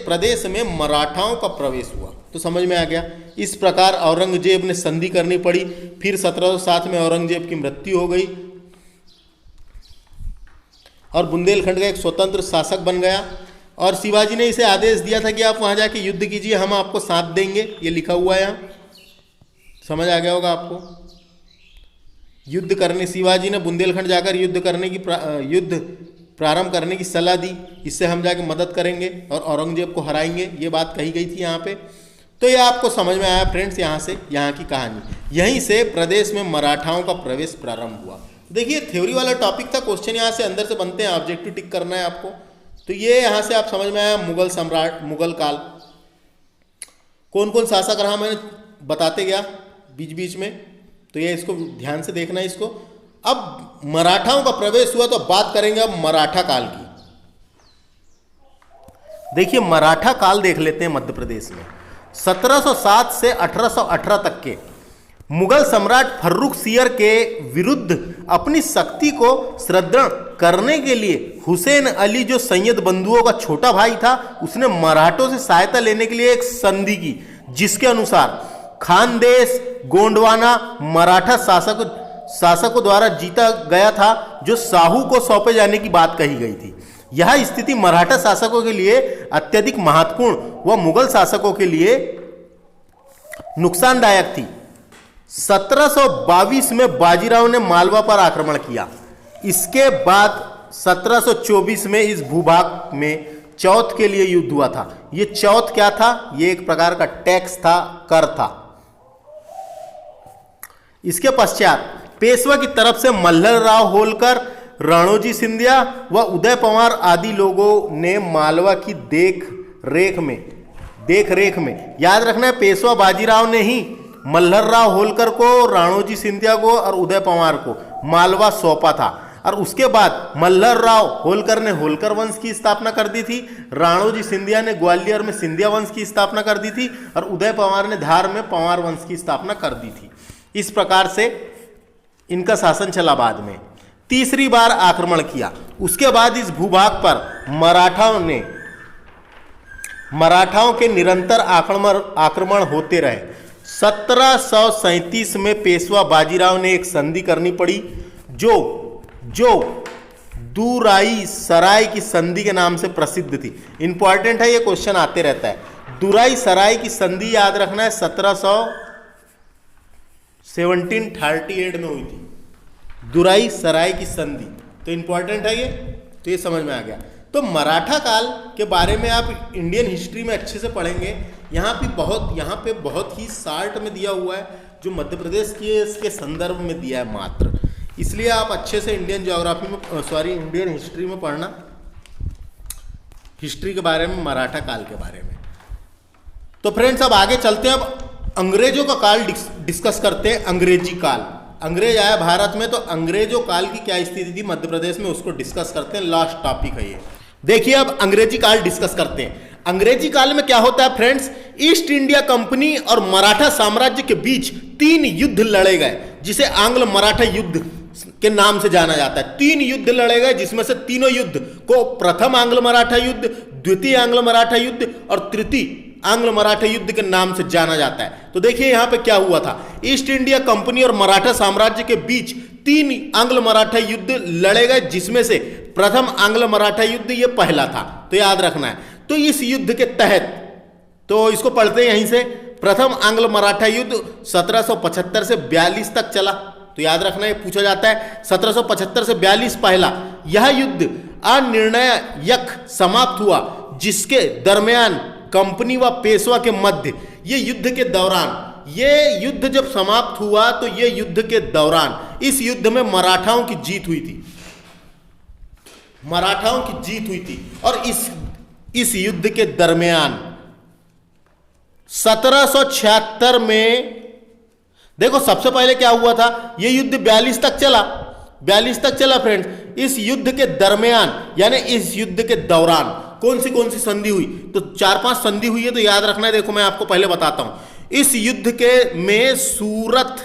S1: प्रदेश में मराठाओं का प्रवेश हुआ। तो समझ में आ गया। इस प्रकार औरंगजेब ने संधि करनी पड़ी। फिर 1707 में औरंगजेब की मृत्यु हो गई और बुंदेलखंड का एक स्वतंत्र शासक बन गया। और शिवाजी ने इसे आदेश दिया था कि आप वहां जाके युद्ध कीजिए, हम आपको साथ देंगे। ये लिखा हुआ है यहाँ, समझ आ गया होगा आपको। युद्ध करने शिवाजी ने बुंदेलखंड जाकर युद्ध प्रारंभ करने की सलाह दी। इससे हम जाके मदद करेंगे और औरंगजेब को हराएंगे, ये बात कही गई थी यहाँ पे। तो ये आपको समझ में आया फ्रेंड्स, यहाँ की कहानी। यहीं से प्रदेश में मराठाओं का प्रवेश प्रारंभ हुआ। देखिए थ्योरी वाला टॉपिक था, क्वेश्चन यहाँ से अंदर से बनते हैं, ऑब्जेक्टिव टिक करना है आपको। तो ये यहाँ से आप समझ में आया मुगल सम्राट, मुगल काल कौन कौन शासक रहा मैंने बताते गया बीच बीच में। तो ये इसको ध्यान से देखना है इसको। अब मराठाओं का प्रवेश हुआ तो बात करेंगे अब मराठा काल की। देखिए मराठा काल देख लेते हैं मध्य प्रदेश में। 1707 से 1818 तक के मुगल सम्राट फर्रुखसियर के विरुद्ध अपनी शक्ति को सुदृढ़ करने के लिए हुसैन अली, जो सैयद बंधुओं का छोटा भाई था, उसने मराठों से सहायता लेने के लिए एक संधि की, जिसके अनुसार खानदेश गोंडवाना मराठा शासकों द्वारा जीता गया था, जो साहू को सौंपे जाने की बात कही गई थी। यह स्थिति मराठा शासकों के लिए अत्यधिक महत्वपूर्ण व मुगल शासकों के लिए नुकसानदायक थी। 1722 में बाजीराव ने मालवा पर आक्रमण किया। इसके बाद 1724 में इस भूभाग में चौथ के लिए युद्ध हुआ था। ये चौथ क्या था? ये एक प्रकार का टैक्स था, कर था। इसके पश्चात पेशवा की तरफ से मल्हर राव होलकर, रणोजी सिंधिया व उदय पवार आदि लोगों ने मालवा की देख रेख में याद रखना है, पेशवा बाजीराव ने ही मल्हर राव होलकर को, राणोजी सिंधिया को और उदय पवार को मालवा सौंपा था। और उसके बाद मल्हर राव होलकर ने होलकर वंश की स्थापना कर दी थी, राणोजी सिंधिया ने ग्वालियर में सिंधिया वंश की स्थापना कर दी थी और उदय पवार ने धार में पवार वंश की स्थापना कर दी थी। इस प्रकार से इनका शासन चला। बाद में तीसरी बार आक्रमण किया। उसके बाद इस भूभाग पर मराठाओं के निरंतर आक्रमण होते रहे। 1737 में पेशवा बाजीराव ने एक संधि करनी पड़ी, जो दुराई सराय की संधि के नाम से प्रसिद्ध थी। इंपॉर्टेंट है, ये क्वेश्चन आते रहता है। दुराई सराय की संधि याद रखना है 1738 में हुई थी, दुराई सराय की संधि। तो इंपॉर्टेंट है ये, तो ये समझ में आ गया। तो मराठा काल के बारे में आप इंडियन हिस्ट्री में अच्छे से पढ़ेंगे। यहाँ पे बहुत ही शार्ट में दिया हुआ है, जो मध्य प्रदेश के इसके संदर्भ में दिया है मात्र। इसलिए आप अच्छे से इंडियन हिस्ट्री में पढ़ना, हिस्ट्री के बारे में, मराठा काल के बारे में। तो फ्रेंड्स अब आगे चलते हैं। अब अंग्रेजों का काल डिस्कस करते हैं। अंग्रेजी काल, अंग्रेज आया भारत में, तो अंग्रेजों काल की क्या स्थिति थी मध्य प्रदेश में, उसको डिस्कस करते हैं। लास्ट टॉपिक है ये। देखिए अब अंग्रेजी काल डिस्कस करते हैं। अंग्रेजी काल में क्या होता है फ्रेंड्स, ईस्ट इंडिया कंपनी और मराठा साम्राज्य के बीच 3 युद्ध लड़े गए, जिसे आंग्ल मराठा युद्ध के नाम से जाना जाता है। 3 युद्ध लड़े गए, जिसमें से तीनों युद्ध को प्रथम आंग्ल मराठा युद्ध, द्वितीय आंग्ल मराठा युद्ध और तृतीय आंग्ल मराठा युद्ध के नाम से जाना जाता है। तो देखिए यहां पे क्या हुआ था, ईस्ट इंडिया कंपनी और मराठा साम्राज्य के बीच 3 आंग्ल मराठा युद्ध लड़े गए, जिसमें से प्रथम आंग्ल मराठा युद्ध ये पहला था, तो याद रखना है। तो इस युद्ध के तहत, तो इसको पढ़ते हैं यहीं से, प्रथम आंग्ल मराठा युद्ध 1775 से 42 तक चला। तो याद रखना है, पूछा जाता है 1775 से 42 पहला। यह युद्ध अनिर्णायक समाप्त हुआ, जिसके दरमियान कंपनी व पेशवा के मध्य, ये युद्ध के दौरान, ये युद्ध जब समाप्त हुआ तो ये युद्ध के दौरान इस युद्ध में मराठाओं की जीत हुई थी, मराठाओं की जीत हुई थी। और इस युद्ध के दरमियान 1776 में देखो सबसे पहले क्या हुआ था, यह युद्ध 42 तक चला, 42 तक चला फ्रेंड्स। इस युद्ध के दरमियान यानी इस युद्ध के दौरान कौन सी संधि हुई, तो 4-5 संधि हुई है, तो याद रखना है। देखो मैं आपको पहले बताता हूं, इस युद्ध के में सूरत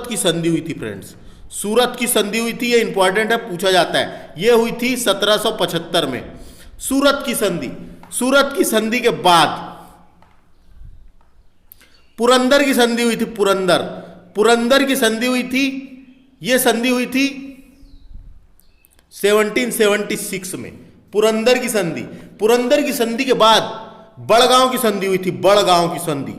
S1: की संधि हुई थी फ्रेंड्स, सूरत की संधि हुई थी, ये इंपॉर्टेंट है, पूछा जाता है। ये हुई थी 1775 में सूरत की संधि। सूरत की संधि के बाद पुरंदर की संधि हुई थी, पुरंदर की संधि हुई थी, यह संधि हुई थी 1776 में, पुरंदर की संधि के बाद बड़गांव की संधि हुई थी, बड़गांव की संधि,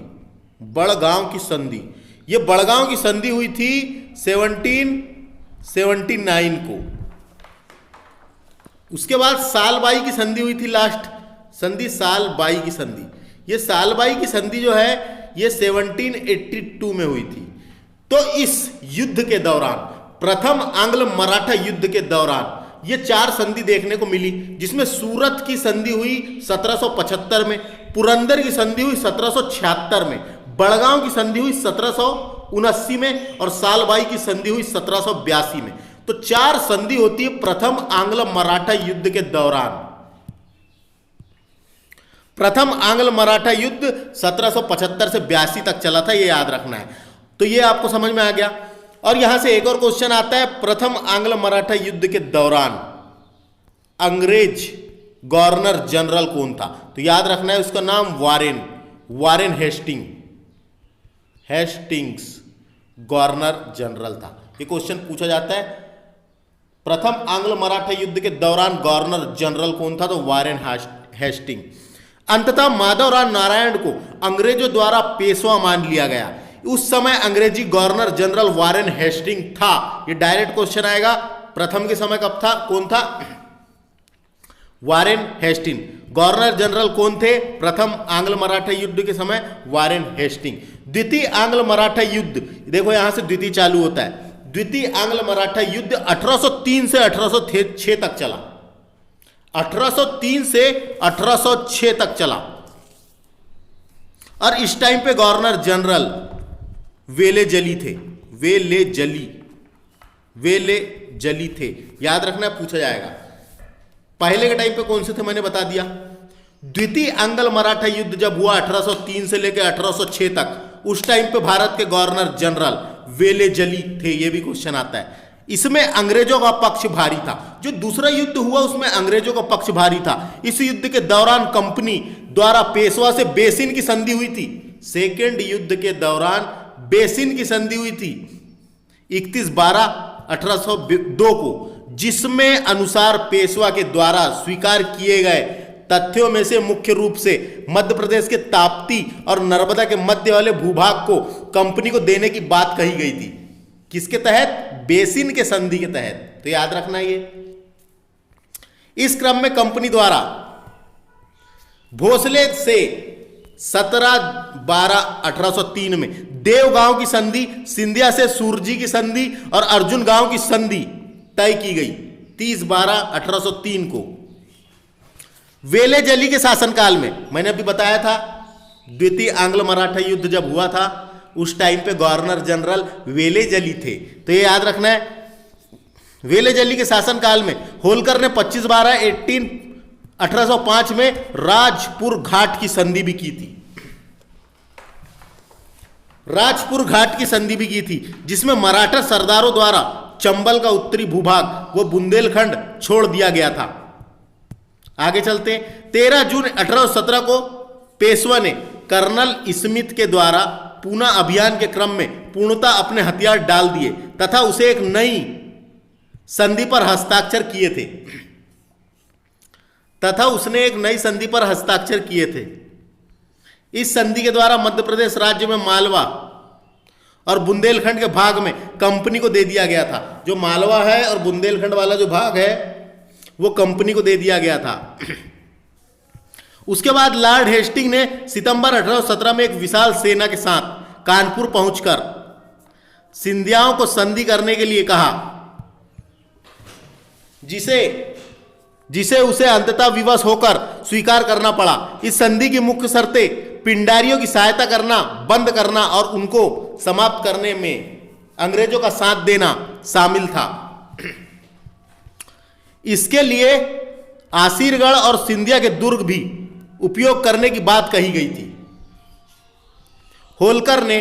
S1: ये बड़गांव की संधि हुई थी 1779 को। उसके बाद सालबाई की संधि हुई थी, लास्ट संधि सालबाई की संधि। ये सालबाई की संधि जो है ये 1782 में हुई थी। तो इस युद्ध के दौरान, प्रथम आंग्ल मराठा युद्ध के दौरान, ये 4 संधि देखने को मिली, जिसमें सूरत की संधि हुई 1775 में, पुरंदर की संधि हुई 1776 में, बड़गांव की संधि हुई 1779 में और सालबाई की संधि हुई 1782 में। तो 4 संधि होती है प्रथम आंग्ल मराठा युद्ध के दौरान। प्रथम आंग्ल मराठा युद्ध 1775 से 82 तक चला था, ये याद रखना है। तो ये आपको समझ में आ गया। और यहां से एक और क्वेश्चन आता है, प्रथम आंग्ल मराठा युद्ध के दौरान अंग्रेज गवर्नर जनरल कौन था? तो याद रखना है उसका नाम वारेन हेस्टिंग्स गवर्नर जनरल था। ये क्वेश्चन पूछा जाता है, प्रथम आंग्ल मराठा युद्ध के दौरान गवर्नर जनरल कौन था? तो वारेन हेस्टिंग। अंततः माधवराव नारायण को अंग्रेजों द्वारा पेशवा मान लिया गया। उस समय अंग्रेजी गवर्नर जनरल वारेन हेस्टिंग था। ये डायरेक्ट क्वेश्चन आएगा, प्रथम के समय कब था, कौन था? Warren Hasting. गवर्नर जनरल कौन थे प्रथम आंग्ल मराठा युद्ध के समय? Warren Hasting. द्वितीय आंग्ल मराठा युद्ध, देखो यहां से द्वितीय चालू होता है। द्वितीय आंग्ल मराठा युद्ध 1803 से 1806 तक चला। 1803 से 1806 तक चला। और इस टाइम पे गवर्नर जनरल वेलेजली थे। याद रखना, पूछा जाएगा। पहले के टाइम पे कौन से थे मैंने बता दिया। द्वितीय आंग्ल मराठा युद्ध जब हुआ 1803 से लेकर 1806 तक, उस टाइम पे भारत के गवर्नर जनरल वेलेजली थे। ये भी क्वेश्चन आता है। इसमें अंग्रेजों का पक्ष भारी था। जो दूसरा युद्ध हुआ उसमें अंग्रेजों का पक्ष भारी था। इस युद्ध के दौरान कंपनी द्वारा पेशवा से बेसिन की संधि हुई थी। सेकेंड युद्ध के दौरान बेसिन की संधि हुई थी 31/12/1802 को, जिसमें अनुसार पेशवा के द्वारा स्वीकार किए गए तथ्यों में से मुख्य रूप से मध्य प्रदेश के ताप्ती और नर्मदा के मध्य वाले भूभाग को कंपनी को देने की बात कही गई थी। किसके तहत? बेसिन के संधि के तहत। तो याद रखना ये। इस क्रम में कंपनी द्वारा भोसले से 17/12/1803 में देवगांव की संधि, सिंधिया से सूरजी की संधि और अर्जुन गांव की संधि तय की गई 30/12/1803 को। वेलेजली के शासनकाल में, मैंने अभी बताया था द्वितीय आंग्ल मराठा युद्ध जब हुआ था उस टाइम पे गवर्नर जनरल वेलेजली थे। तो ये याद रखना है। वेलेजली के शासनकाल में होलकर ने 25/12/1805 में राजपुर घाट की संधि भी की थी। राजपुर घाट की संधि भी की थी, जिसमें मराठा सरदारों द्वारा चंबल का उत्तरी भूभाग वो बुंदेलखंड छोड़ दिया गया था। आगे चलते हैं। 13 जून 1817 को पेशवा ने कर्नल स्मिथ के द्वारा पूना अभियान के क्रम में पूर्णतः अपने हथियार डाल दिए तथा उसे एक नई संधि पर हस्ताक्षर किए थे इस संधि के द्वारा मध्य प्रदेश राज्य में मालवा और बुंदेलखंड के भाग में कंपनी को दे दिया गया था। जो मालवा है और बुंदेलखंड वाला जो भाग है वो कंपनी को दे दिया गया था। उसके बाद लॉर्ड हेस्टिंग ने सितंबर 1817 में एक विशाल सेना के साथ कानपुर पहुंचकर सिंधियाओं को संधि करने के लिए कहा, जिसे उसे अंततः विवश होकर स्वीकार करना पड़ा। इस संधि की मुख्य शर्तें पिंडारियों की सहायता करना, बंद करना और उनको समाप्त करने में अंग्रेजों का साथ देना शामिल था। इसके लिए आसीरगढ़ और सिंधिया के दुर्ग भी उपयोग करने की बात कही गई थी। होलकर ने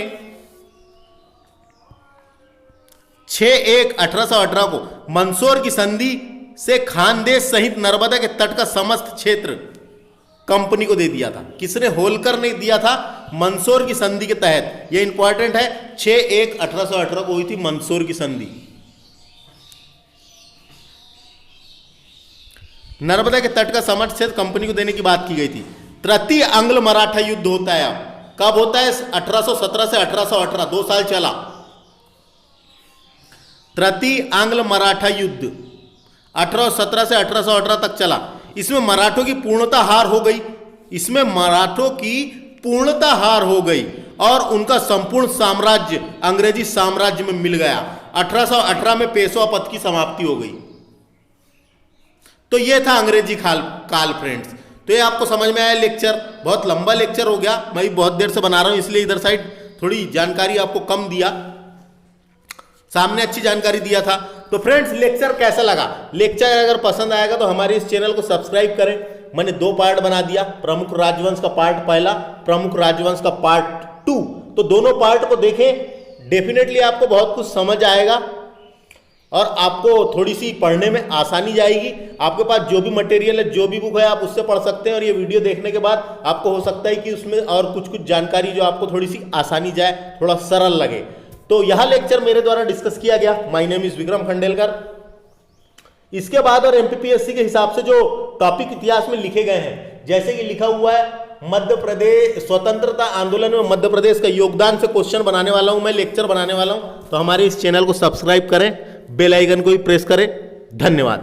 S1: 6/1/1818 को मंदसौर की संधि से खानदेश सहित नर्मदा के तट का समस्त क्षेत्र कंपनी को दे दिया था। किसने? होलकर ने दिया था मंदसौर की संधि के तहत। यह इंपॉर्टेंट है, 6/1/1818 को हुई थी मंदसौर की संधि। नर्मदा के तट का समस्त क्षेत्र कंपनी को देने की बात की गई थी। तृतीय आंग्ल मराठा युद्ध होता है। अब कब होता है? 1817 से 1818, 2 साल चला। तृतीय आंग्ल मराठा युद्ध 1817 से 1818 तक चला। इसमें मराठों की पूर्णतः हार हो गई और उनका संपूर्ण साम्राज्य अंग्रेजी साम्राज्य में मिल गया। 1818 में पेशवा पद की समाप्ति हो गई। तो यह था अंग्रेजी काल फ्रेंड्स। तो ये आपको समझ में आया लेक्चर। बहुत लंबा लेक्चर हो गया, मैं भी बहुत देर से बना रहा हूं, इसलिए इधर साइड थोड़ी जानकारी आपको कम दिया, सामने अच्छी जानकारी दिया था। तो फ्रेंड्स लेक्चर कैसा लगा? लेक्चर अगर पसंद आएगा तो हमारे इस चैनल को सब्सक्राइब करें। मैंने 2 पार्ट बना दिया, प्रमुख राजवंश का पार्ट 1, प्रमुख राजवंश का पार्ट 2। तो दोनों पार्ट को देखें, डेफिनेटली आपको बहुत कुछ समझ आएगा और आपको थोड़ी सी पढ़ने में आसानी जाएगी। आपके पास जो भी मटेरियल है, जो भी बुक है, आप उससे पढ़ सकते हैं। और ये वीडियो देखने के बाद आपको हो सकता है कि उसमें और कुछ जानकारी जो आपको थोड़ी सी आसानी जाए, थोड़ा सरल लगे। तो यह लेक्चर मेरे द्वारा डिस्कस किया गया। My name is Vikram Khandelkar. इसके बाद और एमपीपीएससी के हिसाब से जो टॉपिक इतिहास में लिखे गए हैं, जैसे कि लिखा हुआ है मध्य प्रदेश स्वतंत्रता आंदोलन में मध्य प्रदेश का योगदान से क्वेश्चन बनाने वाला हूं, मैं लेक्चर बनाने वाला हूं। तो हमारे इस चैनल को सब्सक्राइब करें, बेल आइकन को भी प्रेस करें। धन्यवाद।